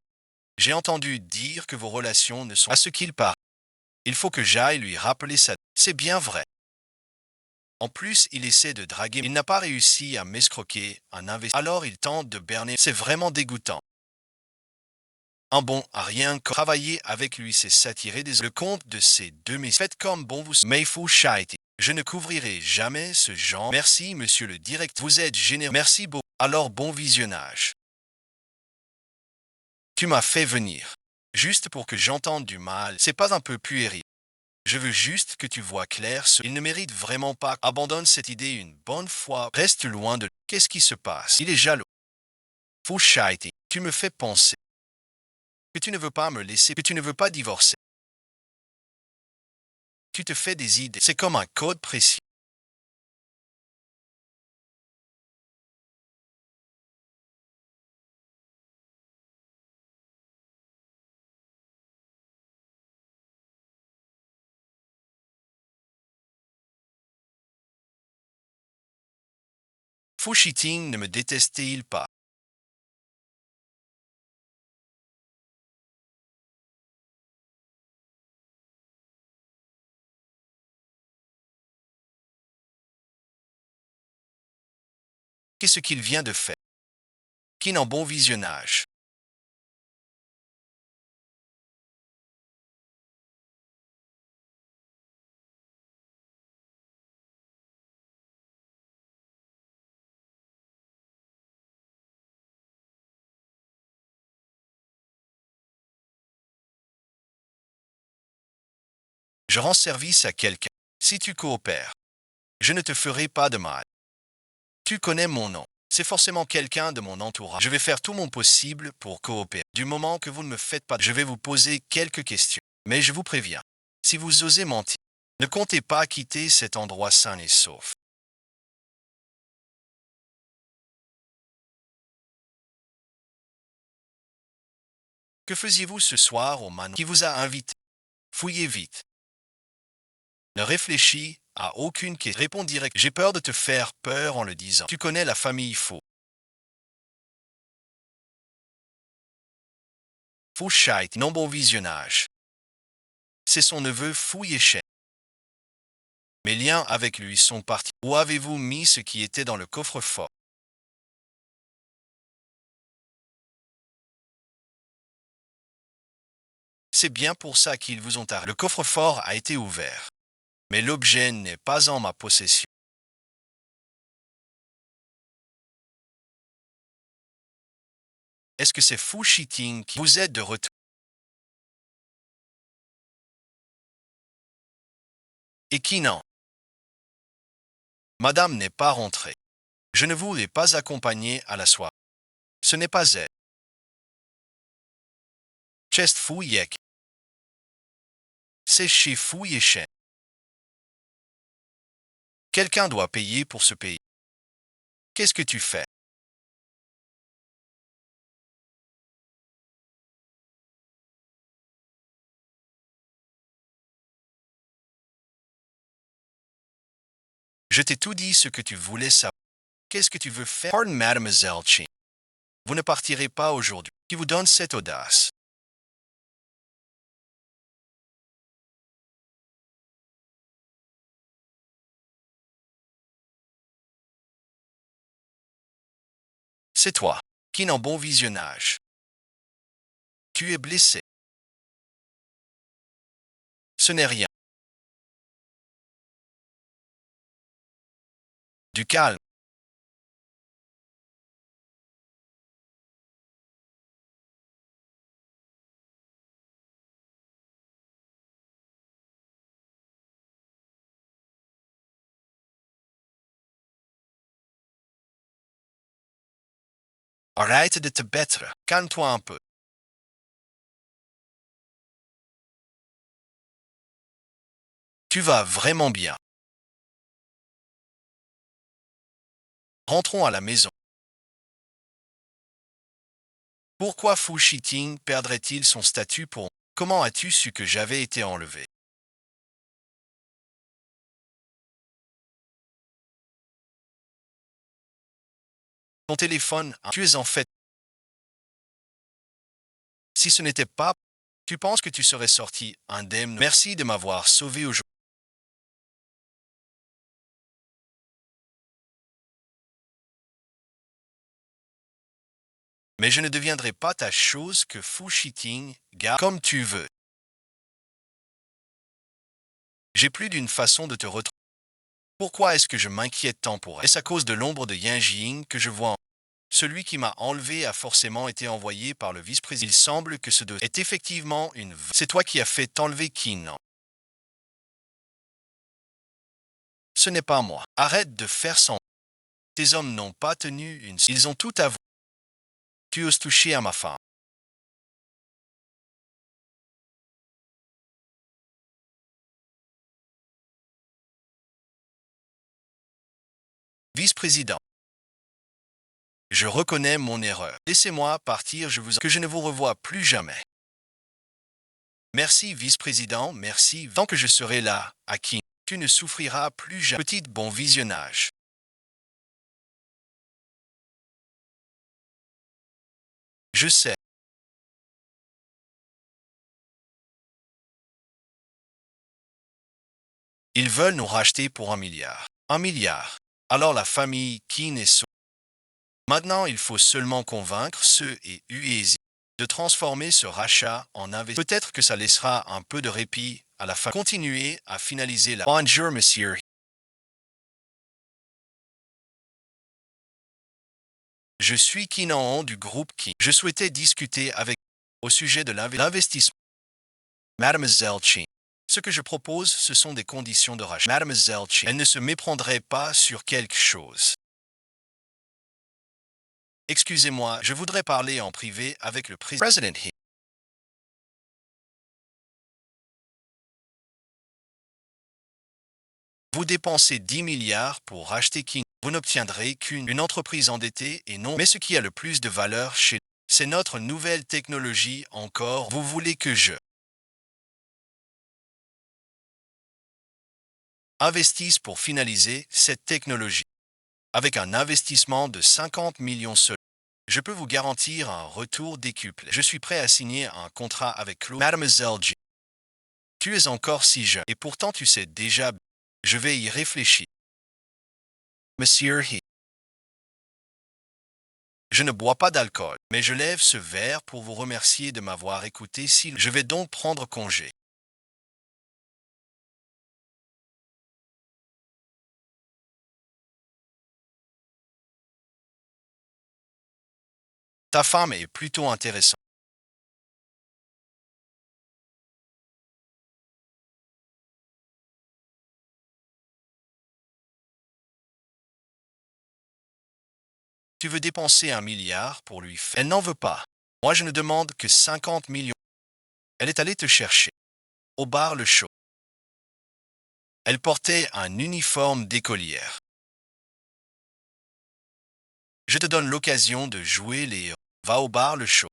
J'ai entendu dire que vos relations ne sont à ce qu'il paraît. Il faut que j'aille lui rappeler ça. C'est bien vrai. En plus, il essaie de draguer. Il n'a pas réussi à m'escroquer un investisseur. Alors il tente de berner. C'est vraiment dégoûtant. Un bon à rien que travailler avec lui, c'est s'attirer des le compte de ces deux mais faites comme bon vous mais il faut chaiter. Je ne couvrirai jamais ce genre. Merci, monsieur le directeur. Vous êtes généreux. Merci beaucoup. Alors bon visionnage. Tu m'as fait venir. Juste pour que j'entende du mal. C'est pas un peu puéril. Je veux juste que tu vois clair ce. Il ne mérite vraiment pas. Abandonne cette idée une bonne fois. Reste loin de. Qu'est-ce qui se passe? Il est jaloux. Faut chaiter. Tu me fais penser que tu ne veux pas me laisser, que tu ne veux pas divorcer. Tu te fais des idées. C'est comme un code précis. Fouchiting ne me détestait-il pas? Qu'est-ce qu'il vient de faire? Qui n'en bon visionnage? Je rends service à quelqu'un. Si tu coopères, je ne te ferai pas de mal. Tu connais mon nom. C'est forcément quelqu'un de mon entourage. Je vais faire tout mon possible pour coopérer. Du moment que vous ne me faites pas, je vais vous poser quelques questions. Mais je vous préviens, si vous osez mentir, ne comptez pas quitter cet endroit sain et sauf. Que faisiez-vous ce soir au manoir qui vous a invité? Fouillez vite. Ne réfléchis à aucune question. Réponds direct. J'ai peur de te faire peur en le disant. Tu connais la famille Faux. Fouchait, non bon visionnage. C'est son neveu Fouilléchen. Mes liens avec lui sont partis. Où avez-vous mis ce qui était dans le coffre-fort? C'est bien pour ça qu'ils vous ont arrêté. Le coffre-fort a été ouvert, mais l'objet n'est pas en ma possession. Est-ce que c'est Fou Cheating qui vous êtes de retour? Et qui non? Madame n'est pas rentrée. Je ne vous ai pas accompagné à la soirée. Ce n'est pas elle. Chest Fouillek. C'est chez Fouilléchen. Quelqu'un doit payer pour ce pays. Qu'est-ce que tu fais? Je t'ai tout dit ce que tu voulais savoir. Qu'est-ce que tu veux faire? Pardon, mademoiselle Chin. Vous ne partirez pas aujourd'hui. Qui vous donne cette audace? C'est toi. Qui n'en bon visionnage. Tu es blessé. Ce n'est rien. Du calme. Arrête de te battre. Calme-toi un peu. Tu vas vraiment bien. Rentrons à la maison. Pourquoi Fu Shiting perdrait-il son statut pour... Comment as-tu su que j'avais été enlevé? Ton téléphone, tu es en fait... Si ce n'était pas... Tu penses que tu serais sorti indemne? Merci de m'avoir sauvé aujourd'hui. Mais je ne deviendrai pas ta chose que Fu Shiting, garde comme tu veux. J'ai plus d'une façon de te retrouver. Pourquoi est-ce que je m'inquiète tant pour elle? Est-ce à cause de l'ombre de Yang Jing que je vois en... Celui qui m'a enlevé a forcément été envoyé par le vice-président. Il semble que ce dossier est effectivement une... C'est toi qui as fait t'enlever Qin, non? Ce n'est pas moi. Arrête de faire semblant. Tes hommes n'ont pas tenu une... Ils ont tout avoué. Tu oses toucher à ma femme. Vice-président, je reconnais mon erreur. Laissez-moi partir, je vous... que je ne vous revoie plus jamais. Merci, vice-président, merci. Tant que je serai là, à Qin, tu ne souffriras plus jamais. Petite bon visionnage. Je sais. Ils veulent nous racheter pour 1 milliard. 1 milliard. Alors la famille Qin est sauvée. Maintenant, il faut seulement convaincre ceux et Uezi de transformer ce rachat en investissement. Peut-être que ça laissera un peu de répit à la fin. Continuez à finaliser la... Bonjour, monsieur. Je suis Kinan du groupe Qin. Je souhaitais discuter avec vous au sujet de l'investissement. Mademoiselle Qin. Ce que je propose, ce sont des conditions de rachat. Mademoiselle Qin, elle ne se méprendrait pas sur quelque chose. Excusez-moi, je voudrais parler en privé avec le président He. Vous dépensez 10 milliards pour racheter King. Vous n'obtiendrez qu'une entreprise endettée et non. Mais ce qui a le plus de valeur chez nous, c'est notre nouvelle technologie encore. Vous voulez que je investisse pour finaliser cette technologie. Avec un investissement de 50 millions seulement, je peux vous garantir un retour décuplé. Je suis prêt à signer un contrat avec Claude. Mademoiselle G. Tu es encore si jeune et pourtant tu sais déjà. Je vais y réfléchir. Monsieur He. Je ne bois pas d'alcool, mais je lève ce verre pour vous remercier de m'avoir écouté. Si je vais donc prendre congé. Ta femme est plutôt intéressante. Tu veux dépenser 1 milliard pour lui faire. Elle n'en veut pas. Moi, je ne demande que 50 millions. Elle est allée te chercher. Au bar Le Show. Elle portait un uniforme d'écolière. Je te donne l'occasion de jouer les héros. Va au bar Le Show.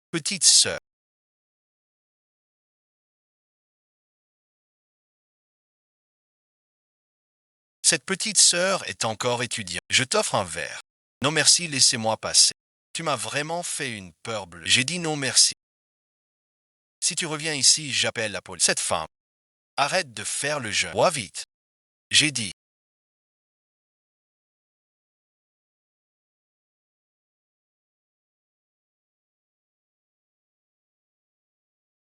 Petite sœur. Cette petite sœur est encore étudiante. Je t'offre un verre. Non merci, laissez-moi passer. Tu m'as vraiment fait une peur bleue. J'ai dit non merci. Si tu reviens ici, j'appelle la police. Cette femme. Arrête de faire le jeu. Bois vite. J'ai dit.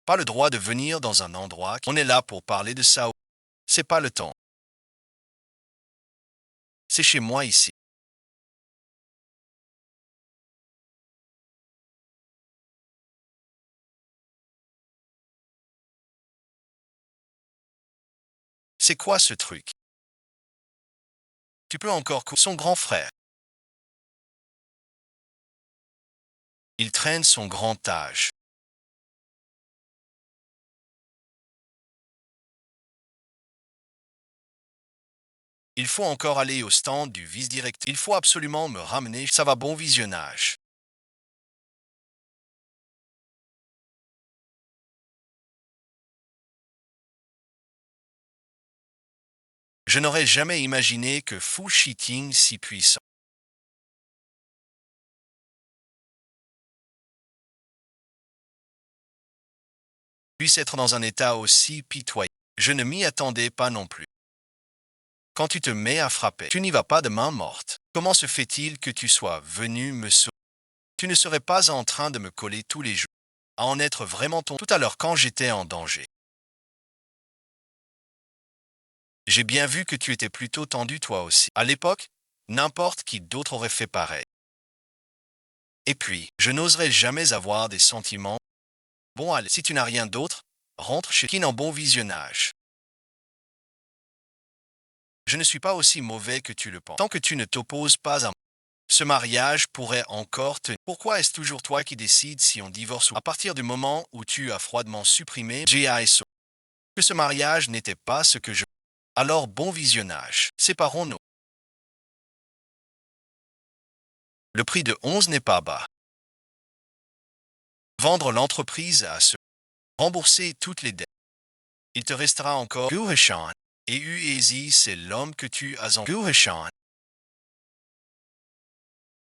Pas le droit de venir dans un endroit. On est là pour parler de ça. C'est pas le temps. C'est chez moi ici. C'est quoi ce truc? Tu peux encore son grand frère. Il traîne son grand âge. Il faut encore aller au stand du vice-directeur. Il faut absolument me ramener. Ça va, bon visionnage. Je n'aurais jamais imaginé que Fu Shiting si puissant puisse être dans un état aussi pitoyable. Je ne m'y attendais pas non plus. Quand tu te mets à frapper, tu n'y vas pas de main morte. Comment se fait-il que tu sois venu me sauver? Tu ne serais pas en train de me coller tous les jours, à en être vraiment ton tout à l'heure quand j'étais en danger. J'ai bien vu que tu étais plutôt tendu toi aussi. À l'époque, n'importe qui d'autre aurait fait pareil. Et puis, je n'oserais jamais avoir des sentiments. Bon, allez, si tu n'as rien d'autre, rentre chez Kin en bon visionnage. Je ne suis pas aussi mauvais que tu le penses. Tant que tu ne t'opposes pas à moi, ce mariage pourrait encore tenir. Pourquoi est-ce toujours toi qui décides si on divorce ou à partir du moment où tu as froidement supprimé GISO que ce mariage n'était pas ce que je... Alors bon visionnage. Séparons-nous. Le prix de 11 n'est pas bas. Vendre l'entreprise à ceux. Rembourser toutes les dettes. Il te restera encore Guhashan. Et Uezi, c'est l'homme que tu as en Guhashan.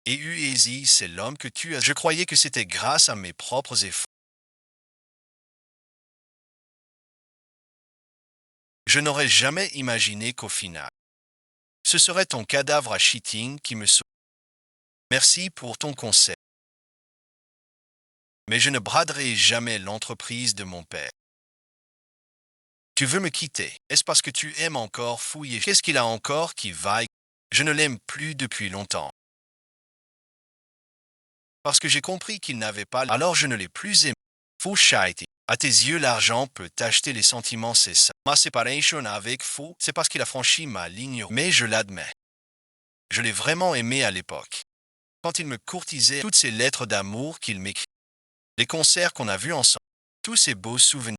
Et Uezi, c'est l'homme que tu as. Je croyais que c'était grâce à mes propres efforts. Je n'aurais jamais imaginé qu'au final, ce serait ton cadavre à cheating qui me sauve. Merci pour ton conseil. Mais je ne braderai jamais l'entreprise de mon père. Tu veux me quitter. Est-ce parce que tu aimes encore fouiller? Qu'est-ce qu'il a encore qui vaille? Je ne l'aime plus depuis longtemps. Parce que j'ai compris qu'il n'avait pas, alors je ne l'ai plus aimé. Fou shite. À tes yeux, l'argent peut t'acheter les sentiments, c'est ça. Ma séparation avec Fou, c'est parce qu'il a franchi ma ligne. Mais je l'admets. Je l'ai vraiment aimé à l'époque. Quand il me courtisait, toutes ces lettres d'amour qu'il m'écrit, les concerts qu'on a vus ensemble, tous ces beaux souvenirs.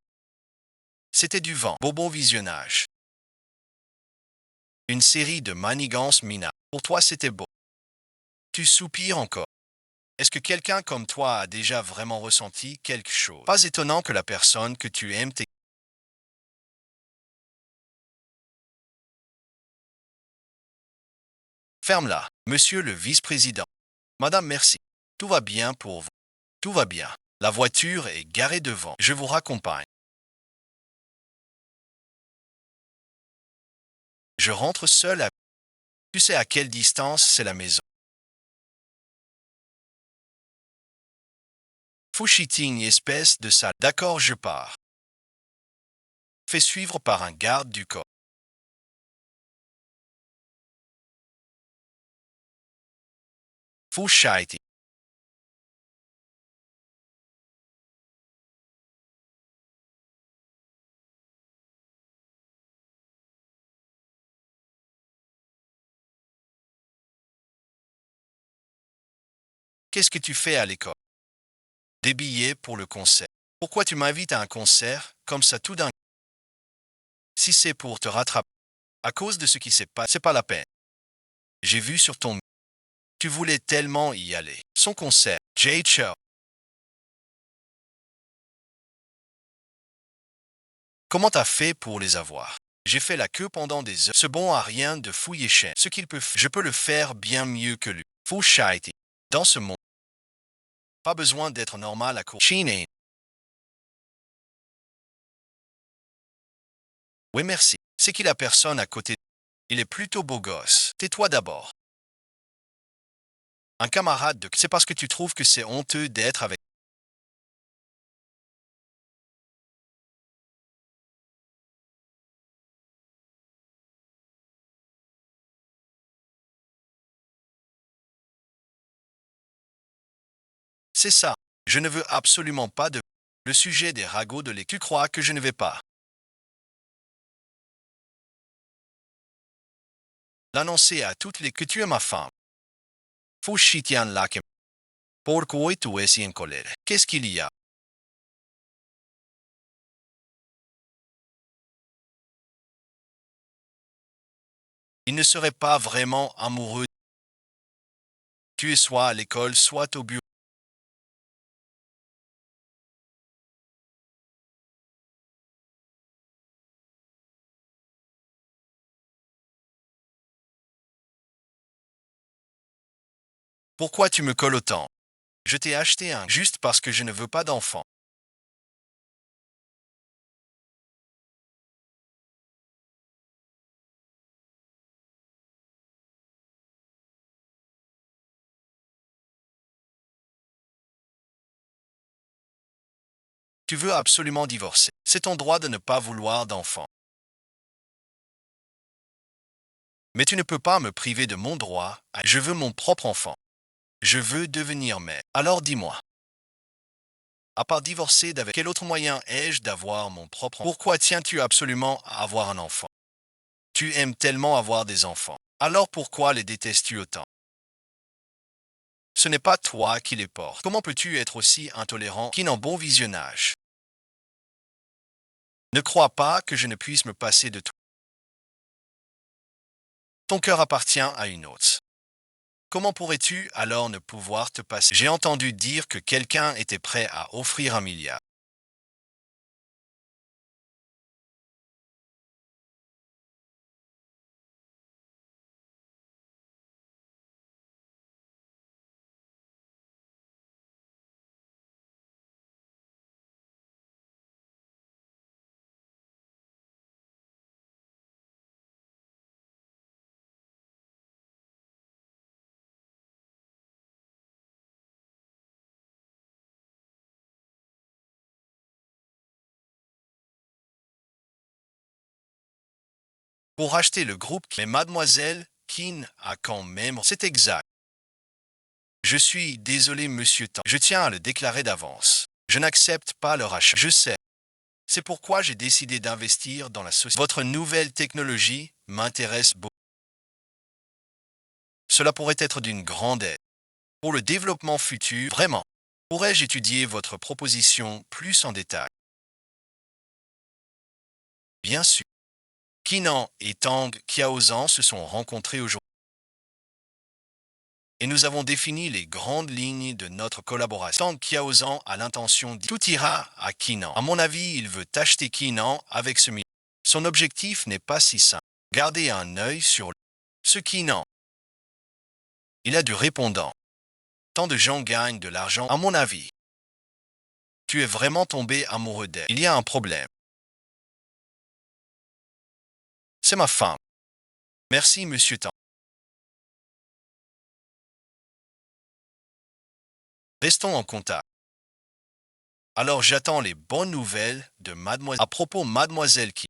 C'était du vent, beau visionnage. Une série de manigances minables. Pour toi, c'était beau. Tu soupires encore. Est-ce que quelqu'un comme toi a déjà vraiment ressenti quelque chose? Pas étonnant que la personne que tu aimes t'ait... Ferme-la, monsieur le vice-président. Madame, merci. Tout va bien pour vous. Tout va bien. La voiture est garée devant. Je vous raccompagne. Je rentre seul à... Tu sais à quelle distance c'est la maison. Fouchiting, espèce de sale. D'accord, je pars. Fait suivre par un garde du corps. Fouchite. Qu'est-ce que tu fais à l'école? Des billets pour le concert. Pourquoi tu m'invites à un concert comme ça tout d'un coup? Si c'est pour te rattraper à cause de ce qui s'est passé, c'est pas la peine. J'ai vu sur ton... Tu voulais tellement y aller. Son concert. Jay Chow. Comment t'as fait pour les avoir? J'ai fait la queue pendant des heures. Ce bon a rien de fouiller chien. Ce qu'il peut faire, je peux le faire bien mieux que lui. Fouchite. Dans ce monde, pas besoin d'être normal à cause. Chine. Oui, merci. C'est qui la personne à côté? Il est plutôt beau gosse. Tais-toi d'abord. Un camarade de... C'est parce que tu trouves que c'est honteux d'être avec... C'est ça. Je ne veux absolument pas de... Le sujet des ragots de lait. Tu crois que je ne vais pas l'annoncer à toutes les que tu es ma femme? Fouchitian lakem. Pourquoi tu es si en colère? Qu'est-ce qu'il y a? Il ne serait pas vraiment amoureux. Tu es soit à l'école, soit au bureau. Pourquoi tu me colles autant? Je t'ai acheté un juste parce que je ne veux pas d'enfant. Tu veux absolument divorcer. C'est ton droit de ne pas vouloir d'enfant. Mais tu ne peux pas me priver de mon droit. Je veux mon propre enfant. Je veux devenir mère. Alors dis-moi, à part divorcer d'avec quel autre moyen ai-je d'avoir mon propre enfant? Pourquoi tiens-tu absolument à avoir un enfant? Tu aimes tellement avoir des enfants. Alors pourquoi les détestes-tu autant? Ce n'est pas toi qui les portes. Comment peux-tu être aussi intolérant qui n'en bon visionnage? Ne crois pas que je ne puisse me passer de toi. Ton cœur appartient à une autre. Comment pourrais-tu alors ne pouvoir te passer? J'ai entendu dire que quelqu'un était prêt à offrir 1 milliard. Pour acheter le groupe, mais mademoiselle Keane a quand même... C'est exact. Je suis désolé, monsieur Tan. Je tiens à le déclarer d'avance. Je n'accepte pas leur achat. Je sais. C'est pourquoi j'ai décidé d'investir dans la société. Votre nouvelle technologie m'intéresse beaucoup. Cela pourrait être d'une grande aide. Pour le développement futur, vraiment, pourrais-je étudier votre proposition plus en détail? Bien sûr. Kinan et Tang Qiaozan se sont rencontrés aujourd'hui et nous avons défini les grandes lignes de notre collaboration. Tang Qiaozan a l'intention de tout ira à Kinan. À mon avis, il veut acheter Kinan avec ce million. Son objectif n'est pas si simple. Gardez un œil sur ce Kinan. Il a du répondant. Tant de gens gagnent de l'argent, à mon avis. Tu es vraiment tombé amoureux d'elle. Il y a un problème. C'est ma femme. Merci, monsieur Tang. Restons en contact. Alors j'attends les bonnes nouvelles de mademoiselle. À propos, mademoiselle qui.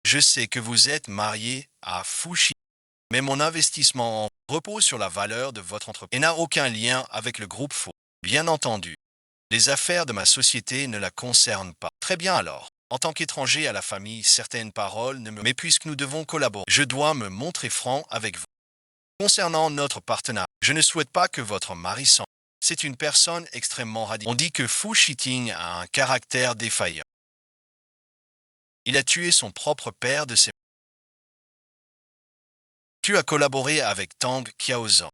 Je sais que vous êtes marié à Fushi, mais mon investissement repose sur la valeur de votre entreprise et n'a aucun lien avec le groupe Faux. Bien entendu, les affaires de ma société ne la concernent pas. Très bien alors. En tant qu'étranger à la famille, certaines paroles ne me... Mais puisque nous devons collaborer, je dois me montrer franc avec vous. Concernant notre partenariat, je ne souhaite pas que votre mari s'en... C'est une personne extrêmement radicale. On dit que Fu Shiting a un caractère défaillant. Il a tué son propre père de ses... Tu as collaboré avec Tang Qiaozan.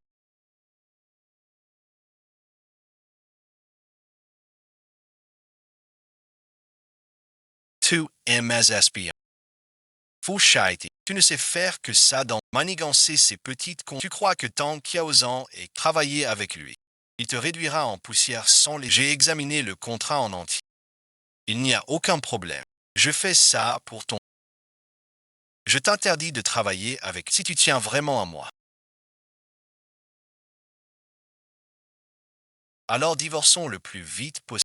Tu aimes espion. Fu Shiting. Tu ne sais faire que ça dans manigancer ces petites cons. Tu crois que Tang Qiaozan ait travaillé avec lui. Il te réduira en poussière sans les... J'ai examiné le contrat en entier. Il n'y a aucun problème. Je fais ça pour ton... Je t'interdis de travailler avec si tu tiens vraiment à moi. Alors divorçons le plus vite possible.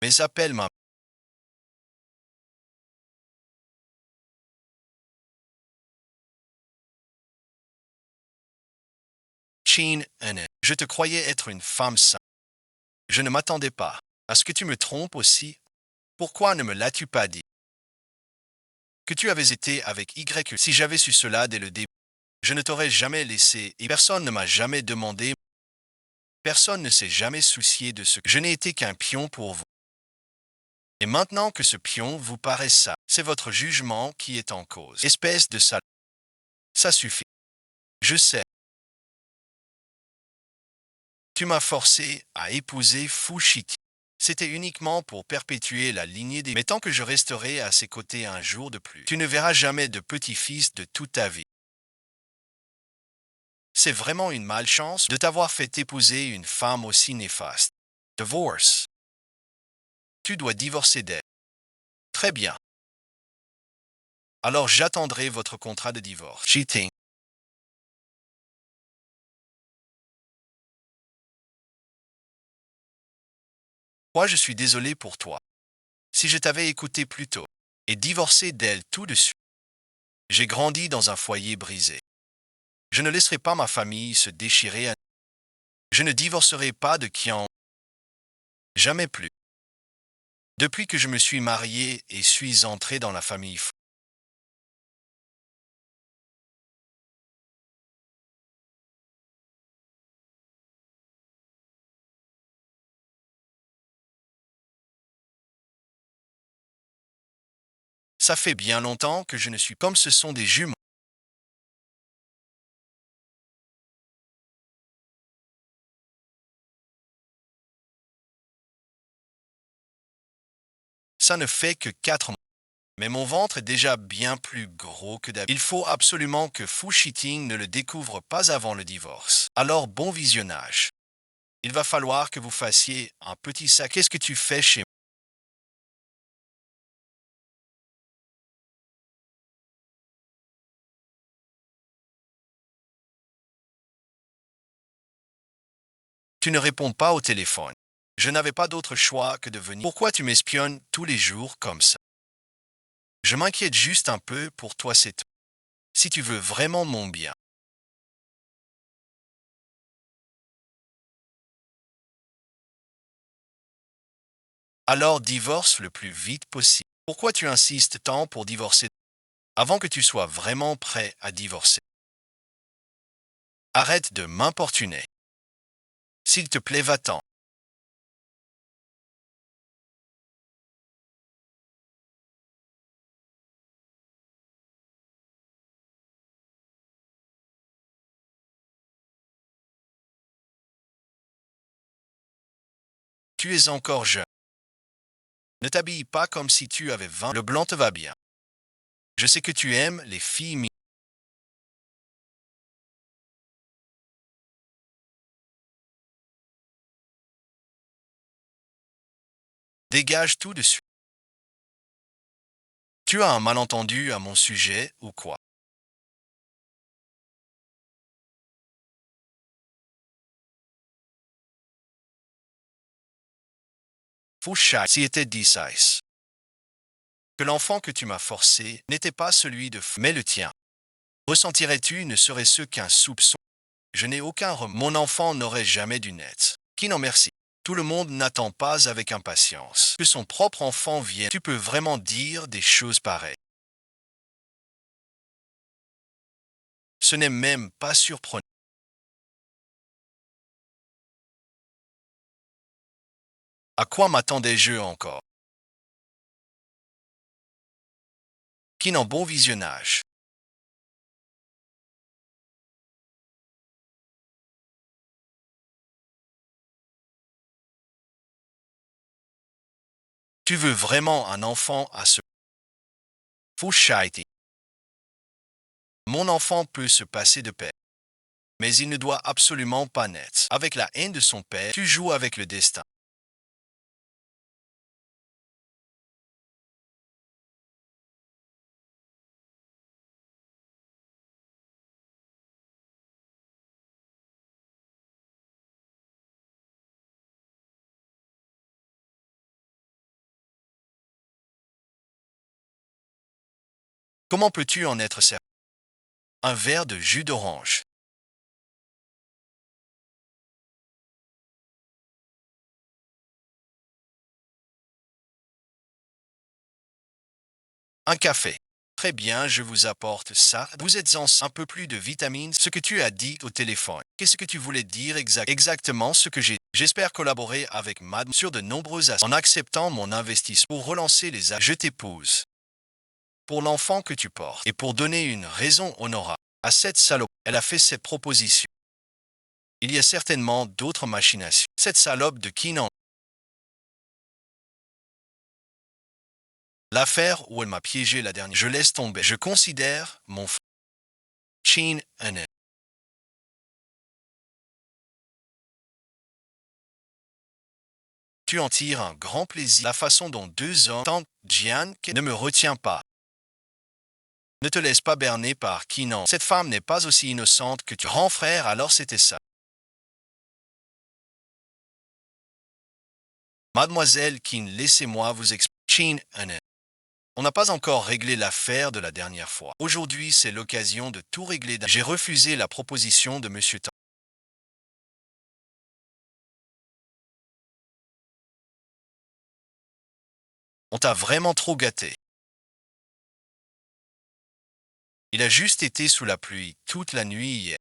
Mais appelle ma Chin Ene. Je te croyais être une femme sainte. Je ne m'attendais pas à ce que tu me trompes aussi. Pourquoi ne me l'as-tu pas dit? Que tu avais été avec Y. Si j'avais su cela dès le début, je ne t'aurais jamais laissé et personne ne m'a jamais demandé. Personne ne s'est jamais soucié de ce que je n'ai été qu'un pion pour vous. Et maintenant que ce pion vous paraît ça, c'est votre jugement qui est en cause. Espèce de sale. Ça suffit. Je sais. Tu m'as forcé à épouser Fushiki. C'était uniquement pour perpétuer la lignée des... Mais tant que je resterai à ses côtés un jour de plus, tu ne verras jamais de petit-fils de toute ta vie. C'est vraiment une malchance de t'avoir fait épouser une femme aussi néfaste. Divorce. Tu dois divorcer d'elle. Très bien. Alors j'attendrai votre contrat de divorce. Cheating. Moi, je suis désolé pour toi. Si je t'avais écouté plus tôt et divorcé d'elle tout de suite, j'ai grandi dans un foyer brisé. Je ne laisserai pas ma famille se déchirer. Je ne divorcerai pas de Kian. Jamais plus. Depuis que je me suis marié et suis entré dans la famille, ça fait bien longtemps que je ne suis comme ce sont des jumeaux. Ça ne fait que 4 mois. Mais mon ventre est déjà bien plus gros que d'habitude. Il faut absolument que Fu Shiting ne le découvre pas avant le divorce. Alors bon visionnage. Il va falloir que vous fassiez un petit sac. Qu'est-ce que tu fais chez moi? Tu ne réponds pas au téléphone. Je n'avais pas d'autre choix que de venir. Pourquoi tu m'espionnes tous les jours comme ça? Je m'inquiète juste un peu pour toi, c'est tout. Si tu veux vraiment mon bien, alors divorce le plus vite possible. Pourquoi tu insistes tant pour divorcer avant que tu sois vraiment prêt à divorcer? Arrête de m'importuner. S'il te plaît, va-t'en. Tu es encore jeune. Ne t'habille pas comme si tu avais 20. Le blanc te va bien. Je sais que tu aimes les filles. Dégage tout de suite. Tu as un malentendu à mon sujet ou quoi? Foucha, si était 10 que l'enfant que tu m'as forcé n'était pas celui de mais le tien. Ressentirais-tu ne serait-ce qu'un soupçon? Je n'ai aucun Mon enfant n'aurait jamais dû naître. Qui n'en merci? Tout le monde n'attend pas avec impatience que son propre enfant vienne. Tu peux vraiment dire des choses pareilles. Ce n'est même pas surprenant. À quoi m'attendais-je encore? Qui n'en bon visionnage? Tu veux vraiment un enfant à ce Fouchaïti. Mon enfant peut se passer de paix, mais il ne doit absolument pas naître. Avec la haine de son père, tu joues avec le destin. Comment peux-tu en être certain? Un verre de jus d'orange. Un café. Très bien, je vous apporte ça. Vous êtes un peu plus de vitamines. Ce que tu as dit au téléphone. Qu'est-ce que tu voulais dire exactement ce que j'ai dit? J'espère collaborer avec Madame sur de nombreux aspects en acceptant mon investissement pour relancer les Je t'épouse. Pour l'enfant que tu portes et pour donner une raison honorable à cette salope. Elle a fait cette proposition. Il y a certainement d'autres machinations. Cette salope de Kinan. L'affaire où elle m'a piégé la dernière. Je laisse tomber. Je considère mon Chin un. Tu en tires un grand plaisir. La façon dont 2 hommes tentent Jian ne me retient pas. Ne te laisse pas berner par Kinan. Cette femme n'est pas aussi innocente que tu. Grand frère, alors c'était ça. Mademoiselle Keane, laissez-moi vous expliquer. On n'a pas encore réglé l'affaire de la dernière fois. Aujourd'hui, c'est l'occasion de tout régler. J'ai refusé la proposition de Monsieur Tang. On t'a vraiment trop gâté. Il a juste été sous la pluie toute la nuit hier.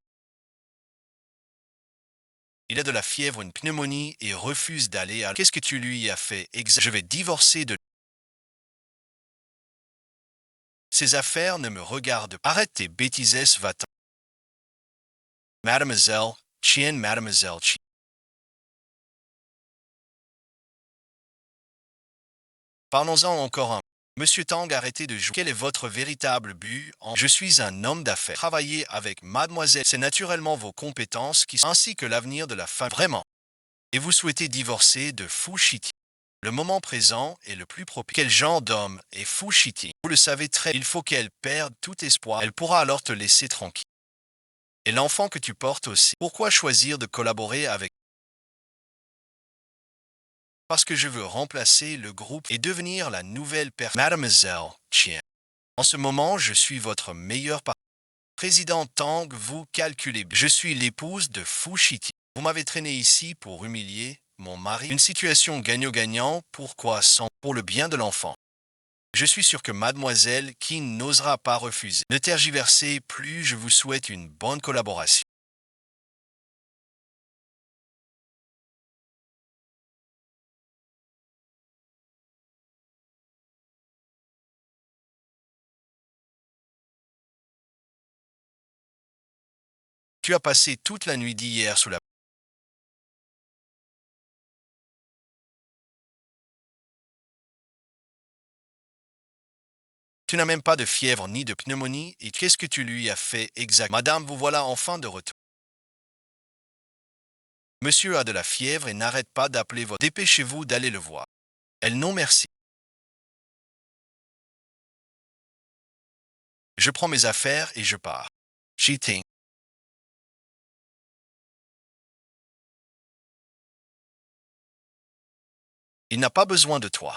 Il a de la fièvre, une pneumonie et refuse d'aller à... Qu'est-ce que tu lui as fait Je vais divorcer de... Ces affaires ne me regardent pas. Arrête tes bêtises, va-t'en. Mademoiselle Chien, Mademoiselle Chien. Parlons-en encore un. Monsieur Tang, arrêtez de jouer. Quel est votre véritable but Je suis un homme d'affaires. Travailler avec Mademoiselle, c'est naturellement vos compétences qui ainsi que l'avenir de la femme. Vraiment. Et vous souhaitez divorcer de Fu Shiti. Le moment présent est le plus propice. Quel genre d'homme est Fu Shiti? Vous le savez très bien. Il faut qu'elle perde tout espoir. Elle pourra alors te laisser tranquille. Et l'enfant que tu portes aussi. Pourquoi choisir de collaborer avec? Parce que je veux remplacer le groupe et devenir la nouvelle personne. Mademoiselle Chien. En ce moment, je suis votre meilleur partenaire. Président Tang, vous calculez. Je suis l'épouse de Fu Shiti. Vous m'avez traîné ici pour humilier mon mari. Une situation gagnant-gagnant. Pourquoi sans pour le bien de l'enfant? Je suis sûr que mademoiselle qui n'osera pas refuser. Ne tergiversez plus, je vous souhaite une bonne collaboration. Tu as passé toute la nuit d'hier sous la... Tu n'as même pas de fièvre ni de pneumonie et qu'est-ce que tu lui as fait exact? Madame, vous voilà enfin de retour. Monsieur a de la fièvre et n'arrête pas d'appeler votre... Dépêchez-vous d'aller le voir. Elle non merci. Je prends mes affaires et je pars. Cheating. Il n'a pas besoin de toi.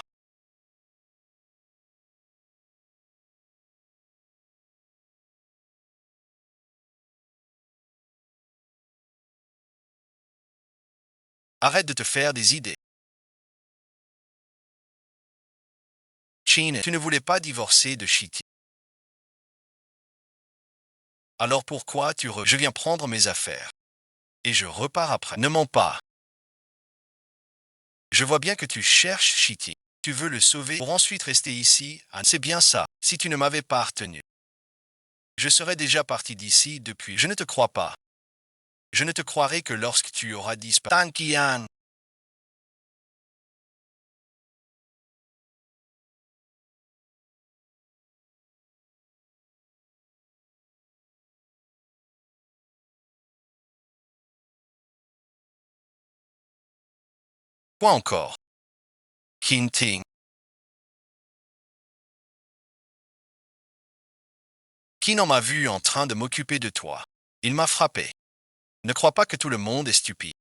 Arrête de te faire des idées. Chin, tu ne voulais pas divorcer de Shiti. Alors pourquoi Je viens prendre mes affaires. Et je repars après. Ne mens pas. Je vois bien que tu cherches Shiti. Tu veux le sauver pour ensuite rester ici. C'est bien ça. Si tu ne m'avais pas retenu, je serais déjà parti d'ici depuis. Je ne te crois pas. Je ne te croirai que lorsque tu auras disparu. Tankian. Quoi encore? Kinting. Qui n'en m'a vu en train de m'occuper de toi? Il m'a frappé. Ne crois pas que tout le monde est stupide.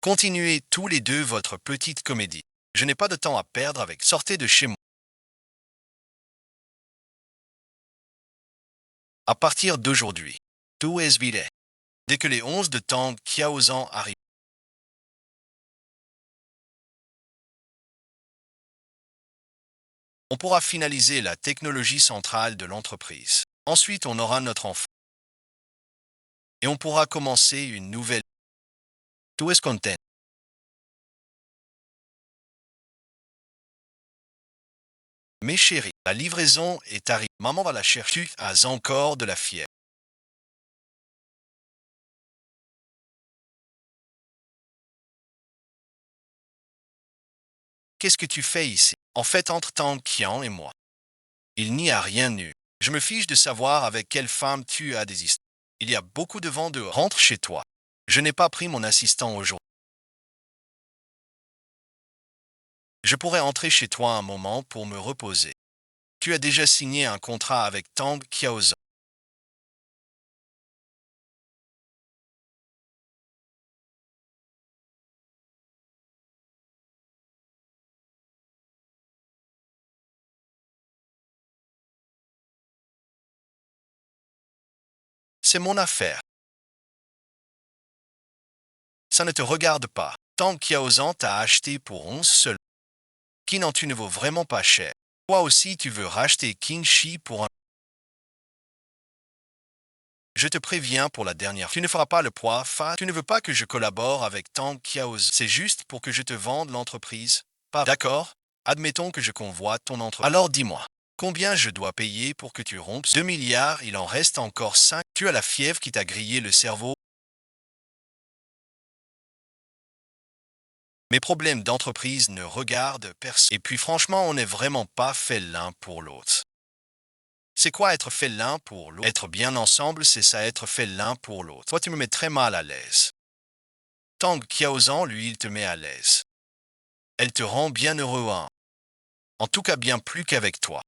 Continuez tous les deux votre petite comédie. Je n'ai pas de temps à perdre avec. Sortez de chez moi. À partir d'aujourd'hui, tout est vidé. Dès que les 11 de Tang Qiaozan arrivent, on pourra finaliser la technologie centrale de l'entreprise. Ensuite, on aura notre enfant. Et on pourra commencer une nouvelle. Tout est content. Mes chéris, la livraison est arrivée. Maman va la chercher. Tu as encore de la fièvre. Qu'est-ce que tu fais ici? En fait, entre Tang Qian et moi, il n'y a rien eu. Je me fiche de savoir avec quelle femme tu as des histoires. Il y a beaucoup de vent dehors. Rentre chez toi. Je n'ai pas pris mon assistant aujourd'hui. Je pourrais entrer chez toi un moment pour me reposer. Tu as déjà signé un contrat avec Tang Qiaozan. C'est mon affaire. Ça ne te regarde pas. Tant qu'Yaozan t'a acheté pour 11 seuls. Kinan, tu ne vaux vraiment pas cher. Toi aussi, tu veux racheter Qingxi pour un... Je te préviens pour la dernière fois. Tu ne feras pas le poids, Fa. Tu ne veux pas que je collabore avec Tang Qiaoz. C'est juste pour que je te vende l'entreprise. Pas d'accord? Admettons que je convoite ton entreprise. Alors dis-moi, combien je dois payer pour que tu rompes 2 milliards, il en reste encore 5. Tu as la fièvre qui t'a grillé le cerveau. Mes problèmes d'entreprise ne regardent personne. Et puis franchement, on n'est vraiment pas fait l'un pour l'autre. C'est quoi être fait l'un pour l'autre? Être bien ensemble, c'est ça, être fait l'un pour l'autre. Toi, tu me mets très mal à l'aise. Tang Qiaozan, lui, il te met à l'aise. Elle te rend bien heureux, hein. En tout cas, bien plus qu'avec toi.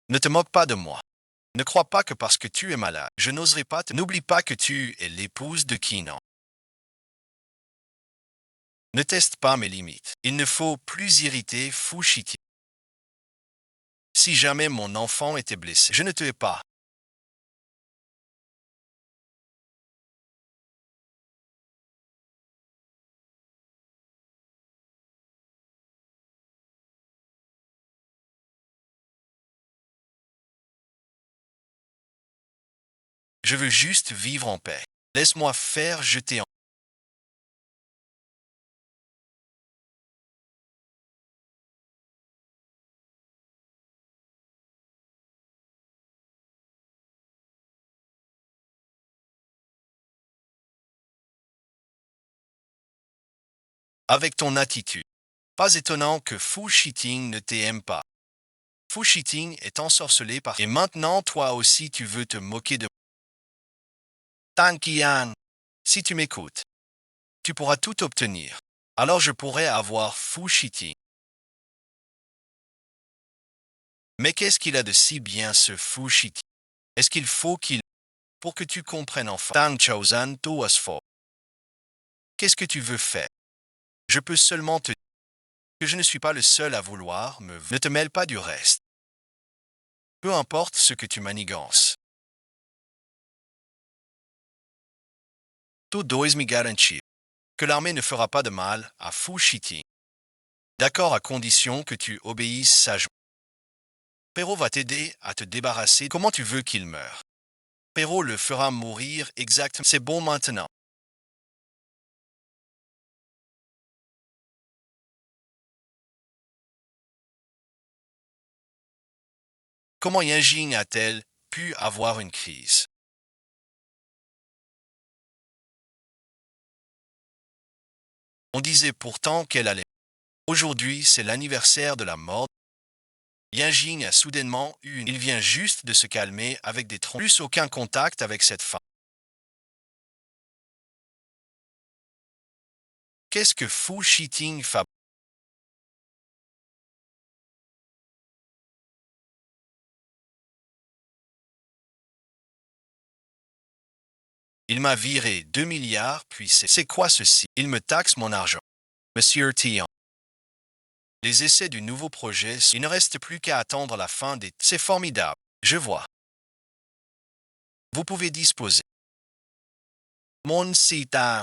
Ne te moque pas de moi. Ne crois pas que parce que tu es malade, je n'oserai pas te... N'oublie pas que tu es l'épouse de Kinan. Ne teste pas mes limites. Il ne faut plus irriter Fu Shiti. Si jamais mon enfant était blessé, je ne te hais pas. Je veux juste vivre en paix. Laisse-moi faire jeter en... Avec ton attitude. Pas étonnant que Fu Shiting ne t'aime pas. Fu Shiting est ensorcelé par... Et maintenant, toi aussi, tu veux te moquer de... Tan Qian, si tu m'écoutes, tu pourras tout obtenir. Alors je pourrais avoir Fu Shiting. Mais qu'est-ce qu'il a de si bien ce Fu Shiting? Est-ce qu'il faut qu'il... Pour que tu comprennes enfin. Tang Chaozan To Asfo. Qu'est-ce que tu veux faire? Je peux seulement te dire que je ne suis pas le seul à vouloir me... Ne te mêle pas du reste. Peu importe ce que tu manigances. Tu dois me garantir que l'armée ne fera pas de mal à Fu Shiting. D'accord à condition que tu obéisses sagement. Perrault va t'aider à te débarrasser. Comment tu veux qu'il meure? Perrault le fera mourir exactement. C'est bon maintenant. Comment Yajing a-t-elle pu avoir une crise? On disait pourtant qu'elle allait. Aujourd'hui, c'est l'anniversaire de la mort. Yajing a soudainement eu une... Il vient juste de se calmer avec des troncs. Plus aucun contact avec cette femme. Qu'est-ce que Fu Shiting fait? Il m'a viré 2 milliards, puis c'est quoi ceci? Il me taxe mon argent. Monsieur Tian. Les essais du nouveau projet, il ne reste plus qu'à attendre la fin des... C'est formidable. Je vois. Vous pouvez disposer. Mon site a...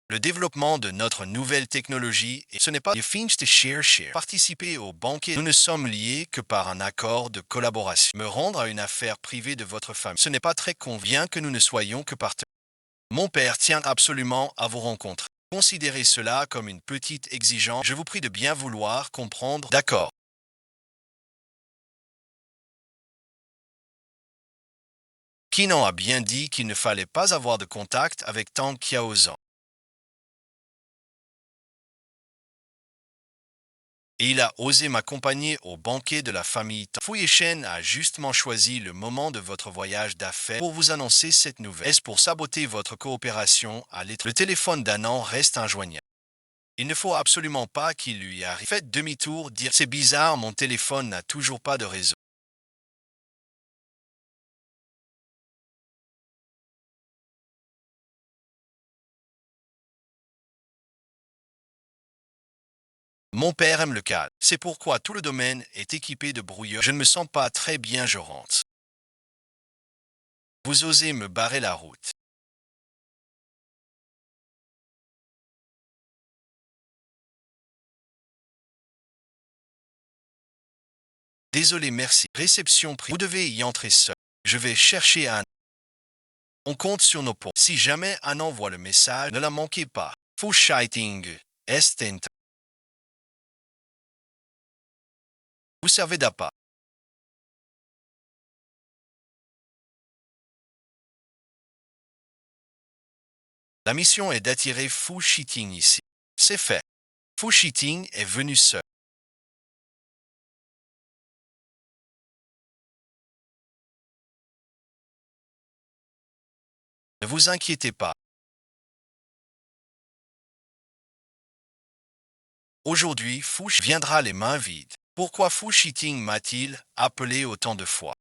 Le développement de notre nouvelle technologie, et ce n'est pas... chercher. Participer au banquet. Nous ne sommes liés que par un accord de collaboration. Me rendre à une affaire privée de votre famille. Ce n'est pas très convient que nous ne soyons que partenaires. Mon père tient absolument à vous rencontrer. Considérez cela comme une petite exigence. Je vous prie de bien vouloir comprendre. D'accord. Kinan a bien dit qu'il ne fallait pas avoir de contact avec Tang Qiaozan. Et il a osé m'accompagner au banquet de la famille Tang. Fu Yishen a justement choisi le moment de votre voyage d'affaires pour vous annoncer cette nouvelle. Est-ce pour saboter votre coopération à l'étranger? Le téléphone d'Anan reste injoignable. Il ne faut absolument pas qu'il lui arrive. Faites demi-tour, dire c'est bizarre, mon téléphone n'a toujours pas de réseau. Mon père aime le calme. C'est pourquoi tout le domaine est équipé de brouilleurs. Je ne me sens pas très bien, je rentre. Vous osez me barrer la route. Désolé, merci. Réception prise. Vous devez y entrer seul. Je vais chercher Anne. On compte sur nos ponts. Si jamais Anne envoie le message, ne la manquez pas. Fortschriting est vous servez d'appât. La mission est d'attirer Fu Shiting ici. C'est fait. Fu Shiting est venu seul. Ne vous inquiétez pas. Aujourd'hui, Fu viendra les mains vides. Pourquoi Fu Shiting m'a-t-il appelé autant de fois?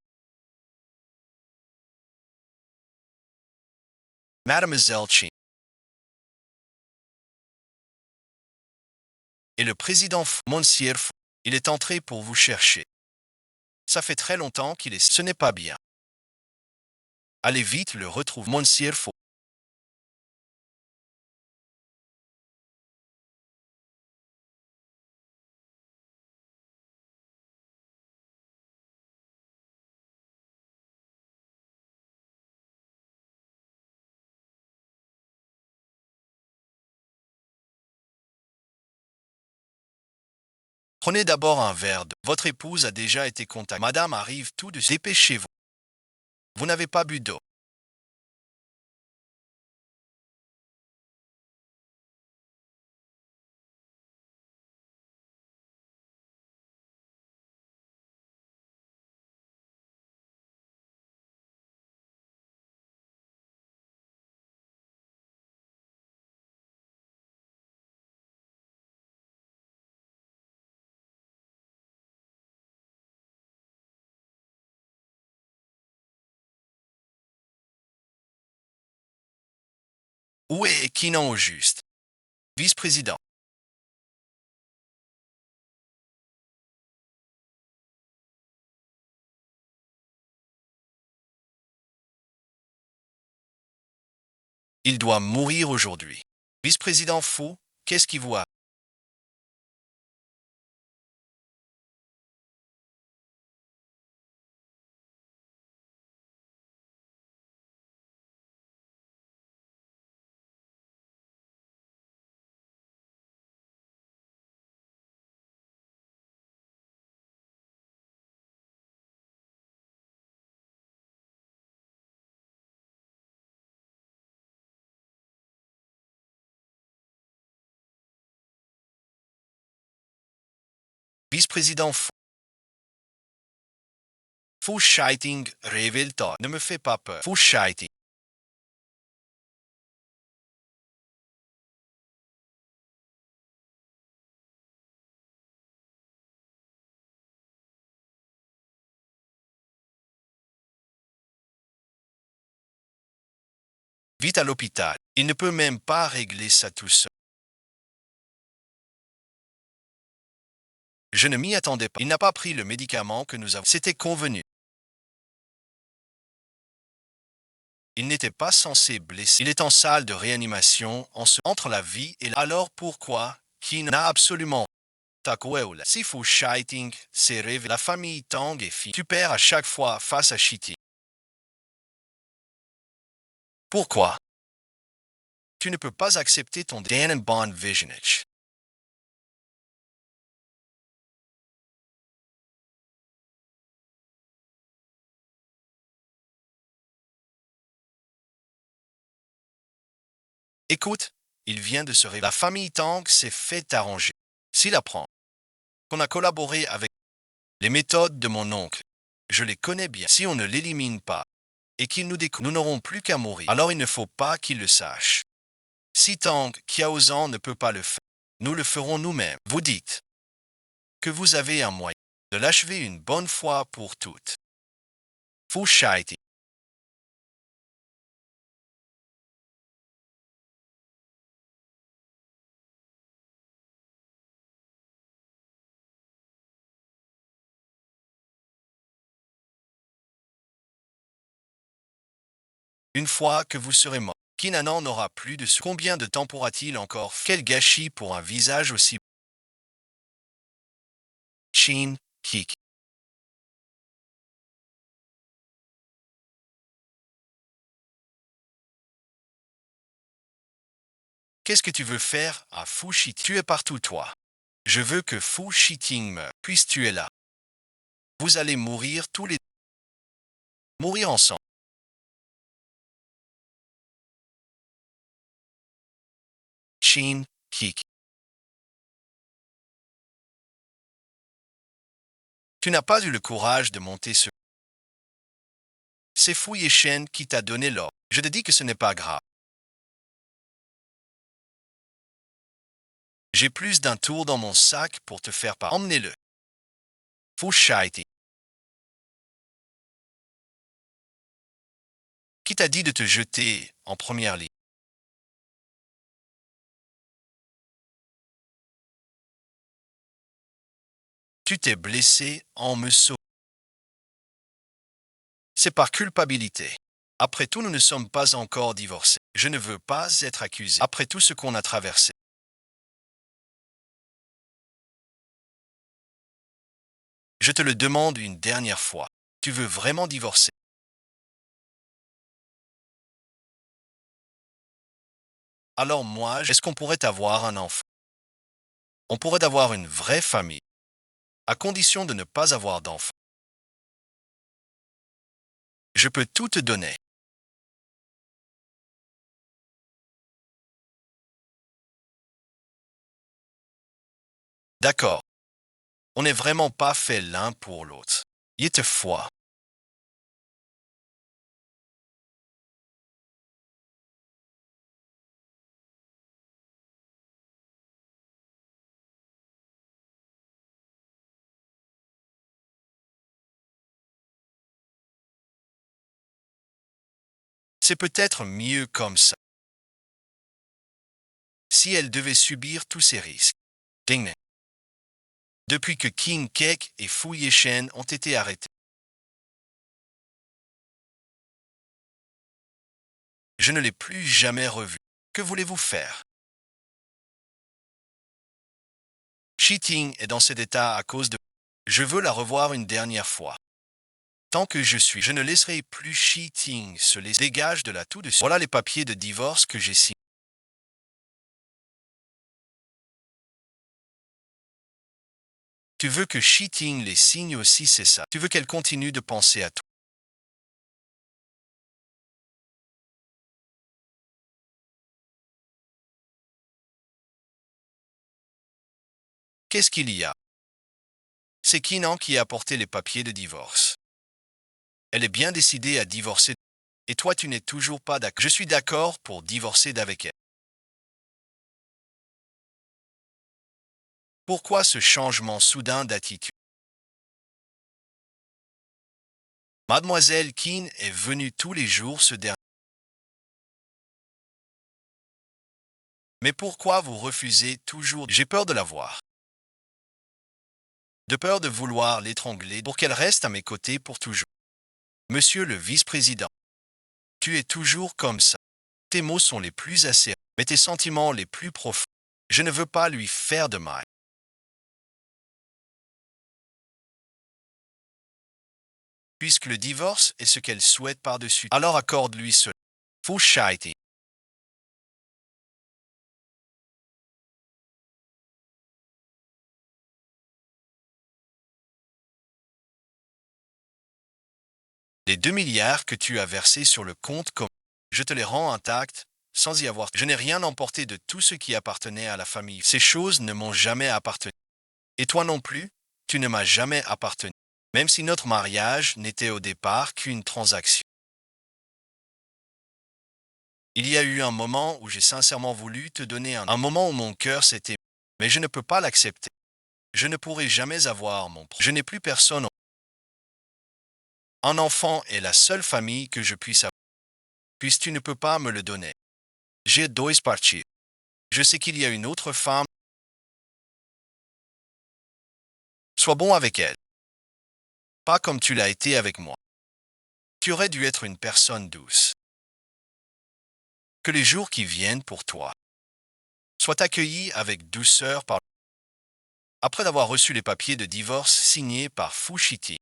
Mademoiselle Chin et le président Fu, Monsieur Fu, il est entré pour vous chercher. Ça fait très longtemps qu'il est. Ce n'est pas bien. Allez vite le retrouver, Monsieur Fu. Prenez d'abord un verre d'eau. Votre épouse a déjà été contactée. Madame arrive tout de suite. Dépêchez-vous. Vous n'avez pas bu d'eau. Où est Kinan au juste? Vice-président. Il doit mourir aujourd'hui. Vice-président Fu, qu'est-ce qui vous a? Vice-président Fu. Fu Shiting, révèle-toi. Ne me fais pas peur. Fu Shiting. Vite à l'hôpital. Il ne peut même pas régler ça tout seul. Je ne m'y attendais pas. Il n'a pas pris le médicament que nous avons. C'était convenu. Il n'était pas censé blesser. Il est en salle de réanimation entre la vie et la. Alors pourquoi qui n'a absolument Takoeula. Si Fu Shiting s'est révélé, la famille Tang est fille. Tu perds à chaque fois face à Shiti. Pourquoi? Tu ne peux pas accepter ton Dan Bond Visionage. Écoute, il vient de se révéler. La famille Tang s'est fait arranger. S'il apprend qu'on a collaboré avec les méthodes de mon oncle, je les connais bien. Si on ne l'élimine pas et qu'il nous découvre, nous n'aurons plus qu'à mourir. Alors il ne faut pas qu'il le sache. Si Tang Qiaozan ne peut pas le faire, nous le ferons nous-mêmes. Vous dites que vous avez un moyen de l'achever une bonne fois pour toutes. Fu Shiting. Une fois que vous serez mort, Kinanan n'aura plus de sous. Combien de temps pourra-t-il encore faire? Quel gâchis pour un visage aussi. Chin, Kik. Qu'est-ce que tu veux faire à Fu Shi? Tu es partout, toi. Je veux que Fu Shiting meure, puisque tu es là. Vous allez mourir tous les deux. Mourir ensemble. Chin, Kik. Tu n'as pas eu le courage de monter ce. C'est Fu Yeshen qui t'a donné l'ordre. Je te dis que ce n'est pas grave. J'ai plus d'un tour dans mon sac pour te faire part. Emmenez-le. Fu Shiting. Qui t'a dit de te jeter en première ligne? Tu t'es blessé en me sauvant. C'est par culpabilité. Après tout, nous ne sommes pas encore divorcés. Je ne veux pas être accusé. Après tout ce qu'on a traversé. Je te le demande une dernière fois. Tu veux vraiment divorcer? Alors moi, est-ce qu'on pourrait avoir un enfant? On pourrait avoir une vraie famille, à condition de ne pas avoir d'enfant. Je peux tout te donner. D'accord. On n'est vraiment pas fait l'un pour l'autre. Il te foi. C'est peut-être mieux comme ça. Si elle devait subir tous ces risques. Ding. Depuis que King Kek et Fu Yeshen ont été arrêtés. Je ne l'ai plus jamais revu. Que voulez-vous faire? Cheating est dans cet état à cause de. Je veux la revoir une dernière fois. Tant que je suis, je ne laisserai plus Cheating se les dégage de là tout de suite. Voilà les papiers de divorce que j'ai signés. Tu veux que Cheating les signe aussi, c'est ça. Tu veux qu'elle continue de penser à toi. Qu'est-ce qu'il y a? C'est Kinan qui a apporté les papiers de divorce. Elle est bien décidée à divorcer. Et toi, tu n'es toujours pas d'accord. Je suis d'accord pour divorcer d'avec elle. Pourquoi ce changement soudain d'attitude? Mademoiselle Keane est venue tous les jours ce dernier. Mais pourquoi vous refusez toujours? J'ai peur de la voir. De peur de vouloir l'étrangler pour qu'elle reste à mes côtés pour toujours. Monsieur le vice-président, tu es toujours comme ça. Tes mots sont les plus acérés, mais tes sentiments les plus profonds. Je ne veux pas lui faire de mal. Puisque le divorce est ce qu'elle souhaite par-dessus, alors accorde-lui cela. Faut chiter. Les 2 milliards que tu as versés sur le compte commun, je te les rends intacts, sans y avoir. Je n'ai rien emporté de tout ce qui appartenait à la famille. Ces choses ne m'ont jamais appartenu. Et toi non plus, tu ne m'as jamais appartenu. Même si notre mariage n'était au départ qu'une transaction. Il y a eu un moment où j'ai sincèrement voulu te donner un moment où mon cœur s'était. Mais je ne peux pas l'accepter. Je ne pourrai jamais avoir mon. Je n'ai plus personne. Un enfant est la seule famille que je puisse avoir. Puisque tu ne peux pas me le donner. J'ai deux parties. Je sais qu'il y a une autre femme. Sois bon avec elle. Pas comme tu l'as été avec moi. Tu aurais dû être une personne douce. Que les jours qui viennent pour toi soient accueillis avec douceur par... Après avoir reçu les papiers de divorce signés par Fushiti,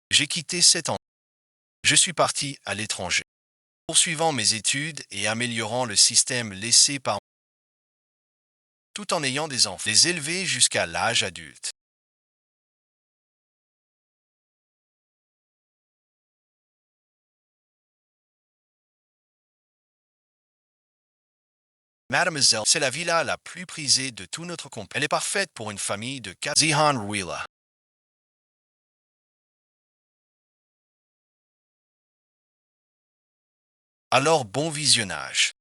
j'ai quitté cet endroit. Je suis parti à l'étranger, poursuivant mes études et améliorant le système laissé par tout en ayant des enfants, les élever jusqu'à l'âge adulte. Mademoiselle, c'est la villa la plus prisée de tout notre compagnie. Elle est parfaite pour une famille de 4 Zihan Ruila. Alors bon visionnage.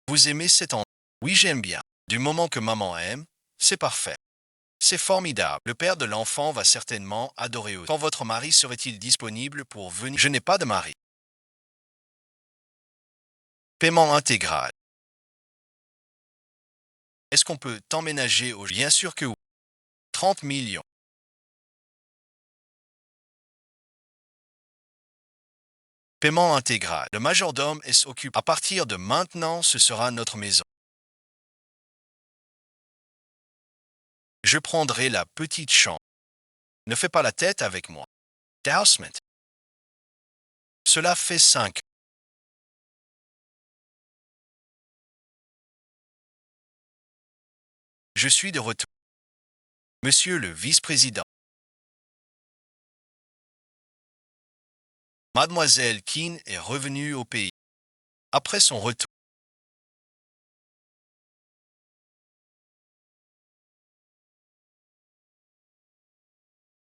Vous aimez cet endroit? Oui, j'aime bien. Du moment que maman aime, c'est parfait. C'est formidable. Le père de l'enfant va certainement adorer aussi. Quand votre mari serait-il disponible pour venir? Je n'ai pas de mari. Paiement intégral. Est-ce qu'on peut t'emménager au... Bien sûr que oui. 30 millions. Paiement intégral. Le majordome s'occupe. À partir de maintenant, ce sera notre maison. Je prendrai la petite chambre. Ne fais pas la tête avec moi. Dousement. Cela fait 5 ans. Je suis de retour. Monsieur le vice-président. Mademoiselle Keane est revenue au pays. Après son retour,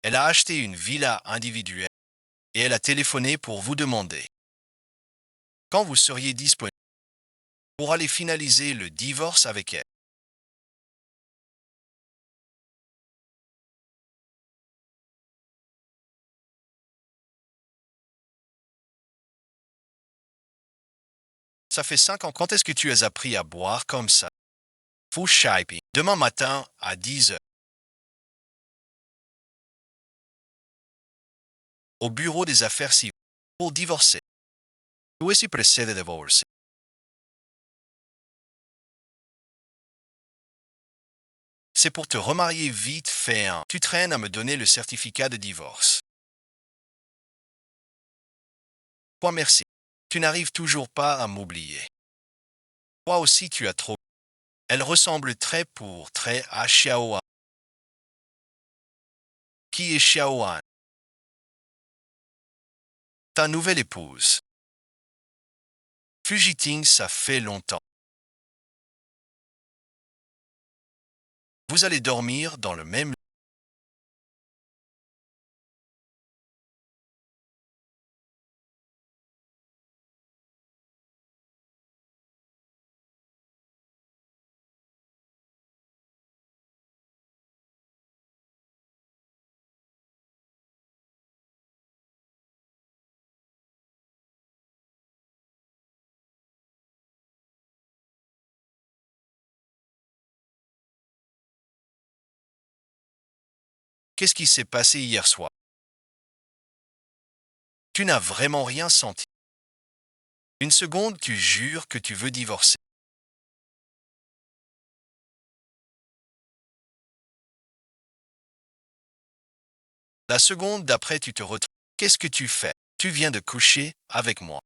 elle a acheté une villa individuelle et elle a téléphoné pour vous demander quand vous seriez disponible pour aller finaliser le divorce avec elle. Ça fait 5 ans. Quand est-ce que tu as appris à boire comme ça? Fou Shaipi. Demain matin à 10 heures. Au bureau des affaires civiles pour divorcer. Où est-ce précède divorce? C'est pour te remarier vite fait. Hein. Tu traînes à me donner le certificat de divorce. Toi merci. Tu n'arrives toujours pas à m'oublier. Toi aussi tu as trop. Elle ressemble très pour très à Xiaoan. Qui est Xiaoan? Ta nouvelle épouse. Fujiting, ça fait longtemps. Vous allez dormir dans le même... Qu'est-ce qui s'est passé hier soir? Tu n'as vraiment rien senti. Une seconde, tu jures que tu veux divorcer. La seconde d'après, tu te retrouves. Qu'est-ce que tu fais? Tu viens de coucher avec moi.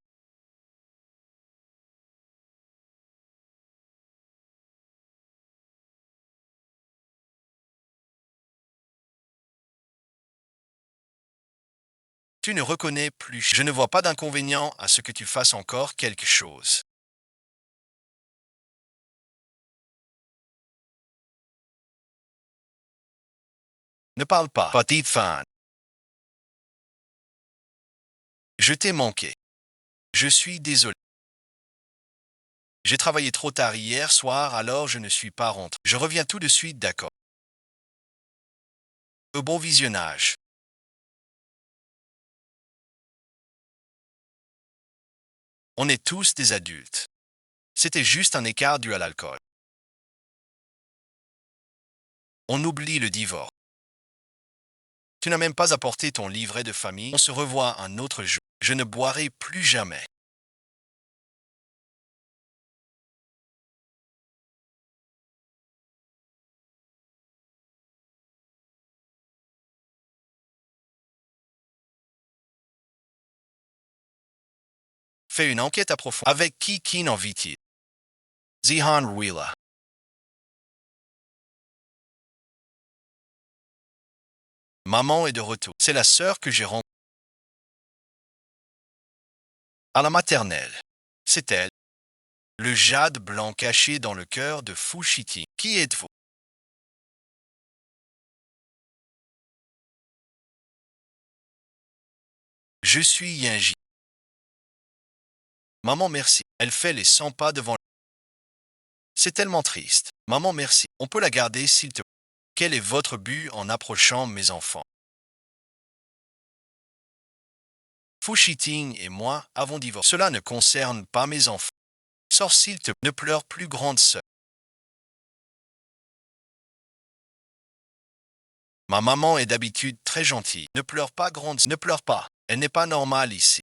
Tu ne reconnais plus. Je ne vois pas d'inconvénient à ce que tu fasses encore quelque chose. Ne parle pas, petite fan. Je t'ai manqué. Je suis désolé. J'ai travaillé trop tard hier soir, alors je ne suis pas rentré. Je reviens tout de suite, d'accord. Au bon visionnage. On est tous des adultes. C'était juste un écart dû à l'alcool. On oublie le divorce. Tu n'as même pas apporté ton livret de famille. On se revoit un autre jour. Je ne boirai plus jamais. Fais une enquête approfondie. Avec qui n'en vit-il? Zihan Wheeler. Maman est de retour. C'est la sœur que j'ai rencontrée à la maternelle. C'est elle. Le jade blanc caché dans le cœur de Fushiti. Qui êtes-vous? Je suis Yinji. Maman merci. Elle fait les 100 pas devant. C'est tellement triste. Maman merci. On peut la garder s'il te plaît. Quel est votre but en approchant mes enfants? Fushiting et moi avons divorcé. Cela ne concerne pas mes enfants. Sors s'il te plaît. Ne pleure plus grande sœur. Ma maman est d'habitude très gentille. Ne pleure pas grande sœur. Ne pleure pas. Elle n'est pas normale ici.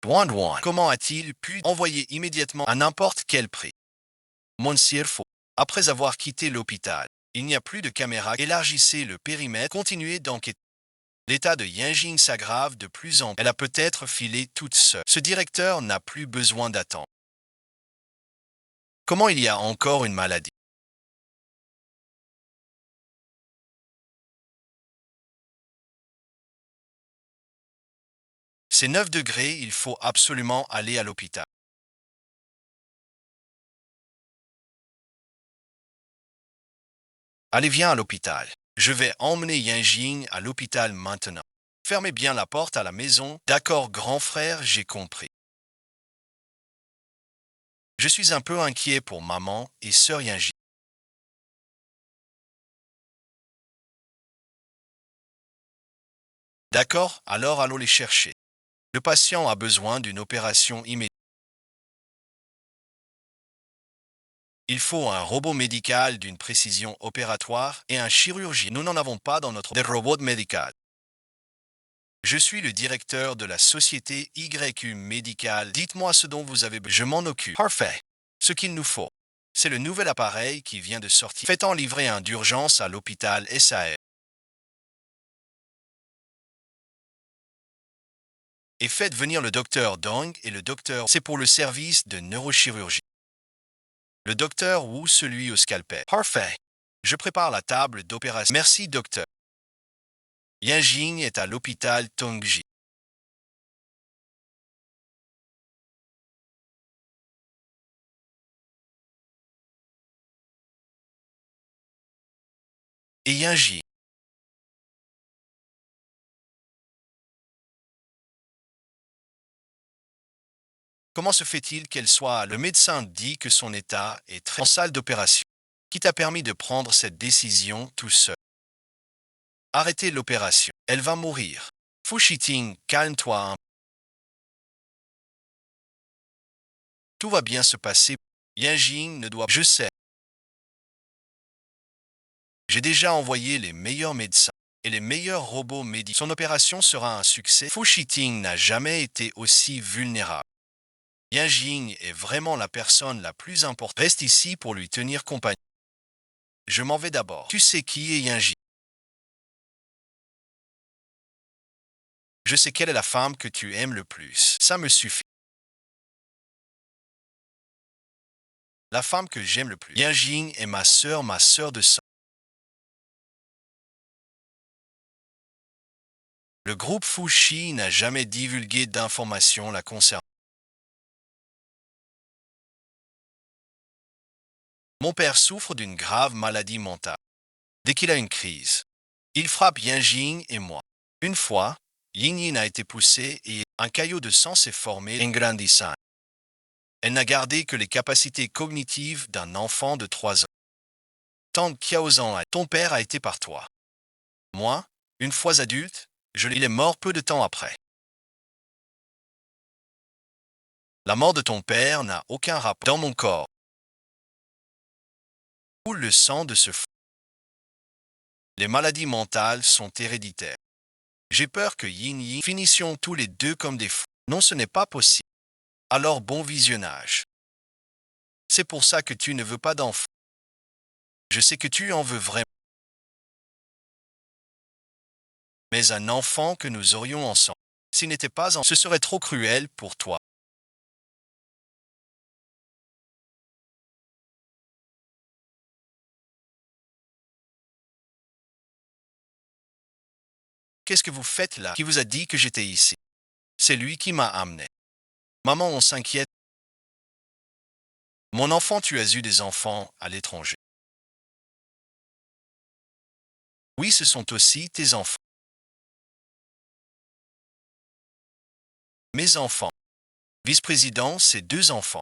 Douan Douan. Comment a-t-il pu envoyer immédiatement à n'importe quel prix? Monsieur Faux. Après avoir quitté l'hôpital, il n'y a plus de caméras. Élargissez le périmètre. Continuez d'enquêter. L'état de Yinjing s'aggrave de plus en plus. Elle a peut-être filé toute seule. Ce directeur n'a plus besoin d'attendre. Comment il y a encore une maladie? C'est 9 degrés, il faut absolument aller à l'hôpital. Allez, viens à l'hôpital. Je vais emmener Yinjing à l'hôpital maintenant. Fermez bien la porte à la maison. D'accord, grand frère, j'ai compris. Je suis un peu inquiet pour maman et sœur Yinjing. D'accord, alors allons les chercher. Le patient a besoin d'une opération immédiate. Il faut un robot médical d'une précision opératoire et un chirurgien. Nous n'en avons pas dans notre des robots médicaux. Je suis le directeur de la société YU Médicale. Dites-moi ce dont vous avez besoin. Je m'en occupe. Parfait. Ce qu'il nous faut, c'est le nouvel appareil qui vient de sortir. Faites-en livrer un d'urgence à l'hôpital SAE. Et faites venir le docteur Dong et le docteur. C'est pour le service de neurochirurgie. Le docteur Wu, celui au scalpel. Parfait. Je prépare la table d'opération. Merci, docteur. Yinjing est à l'hôpital Tongji. Et Yinji. Comment se fait-il qu'elle soit... Le médecin dit que son état est très en salle d'opération. Qui t'a permis de prendre cette décision tout seul? Arrêtez l'opération. Elle va mourir. Fushiting, calme-toi. Tout va bien se passer. Yinjing ne doit... Je sais. J'ai déjà envoyé les meilleurs médecins et les meilleurs robots médicaux. Son opération sera un succès. Fushiting n'a jamais été aussi vulnérable. Yinjing est vraiment la personne la plus importante. Reste ici pour lui tenir compagnie. Je m'en vais d'abord. Tu sais qui est Yinjing? Je sais quelle est la femme que tu aimes le plus. Ça me suffit. La femme que j'aime le plus. Yinjing est ma sœur de sang. Le groupe Fushi n'a jamais divulgué d'informations la concernant. Mon père souffre d'une grave maladie mentale. Dès qu'il a une crise, il frappe Yinjing et moi. Une fois, Yingyin a été poussée et un caillot de sang s'est formé en grandissant. Elle n'a gardé que les capacités cognitives d'un enfant de 3 ans. Tante Kiaozan, ton père a été par toi. Moi, Une fois adulte, il est mort peu de temps après. La mort de ton père n'a aucun rapport dans mon corps. Où le sang de ce fou. Les maladies mentales sont héréditaires. J'ai peur que Yin Yi finissions tous les deux comme des fous. Non, ce n'est pas possible. Alors bon visionnage. C'est pour ça que tu ne veux pas d'enfant. Je sais que tu en veux vraiment. Mais un enfant que nous aurions ensemble, s'il n'était pas ce serait trop cruel pour toi. Qu'est-ce que vous faites là? Qui vous a dit que j'étais ici? C'est lui qui m'a amené. Maman, on s'inquiète. Mon enfant, tu as eu des enfants à l'étranger. Oui, ce sont aussi tes enfants. Mes enfants. Vice-président, c'est deux enfants.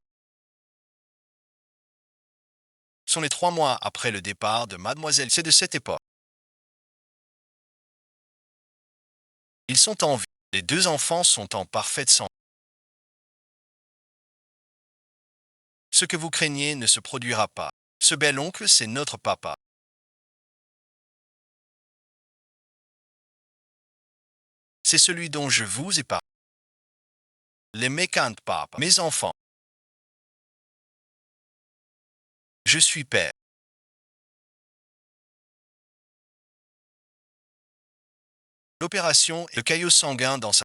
Sont les 3 mois après le départ de mademoiselle. C'est de cette époque. Ils sont en vie. Les deux enfants sont en parfaite santé. Ce que vous craignez ne se produira pas. Ce bel oncle, c'est notre papa. C'est celui dont je vous ai parlé. Les mécaniques papa. Mes enfants. Je suis père. L'opération et le caillot sanguin dans sa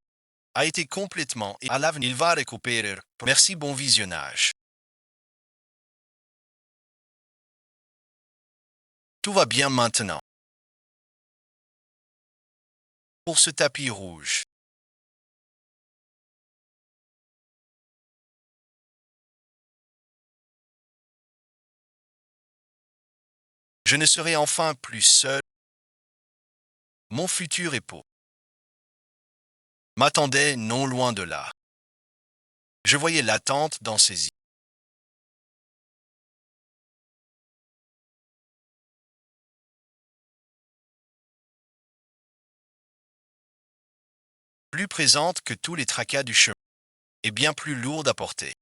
a été complètement et à l'avenir il va récupérer. Merci, bon visionnage. Tout va bien maintenant. Pour ce tapis rouge. Je ne serai enfin plus seul. Mon futur époux m'attendait non loin de là. Je voyais l'attente dans ses yeux. Plus présente que tous les tracas du chemin, et bien plus lourde à porter.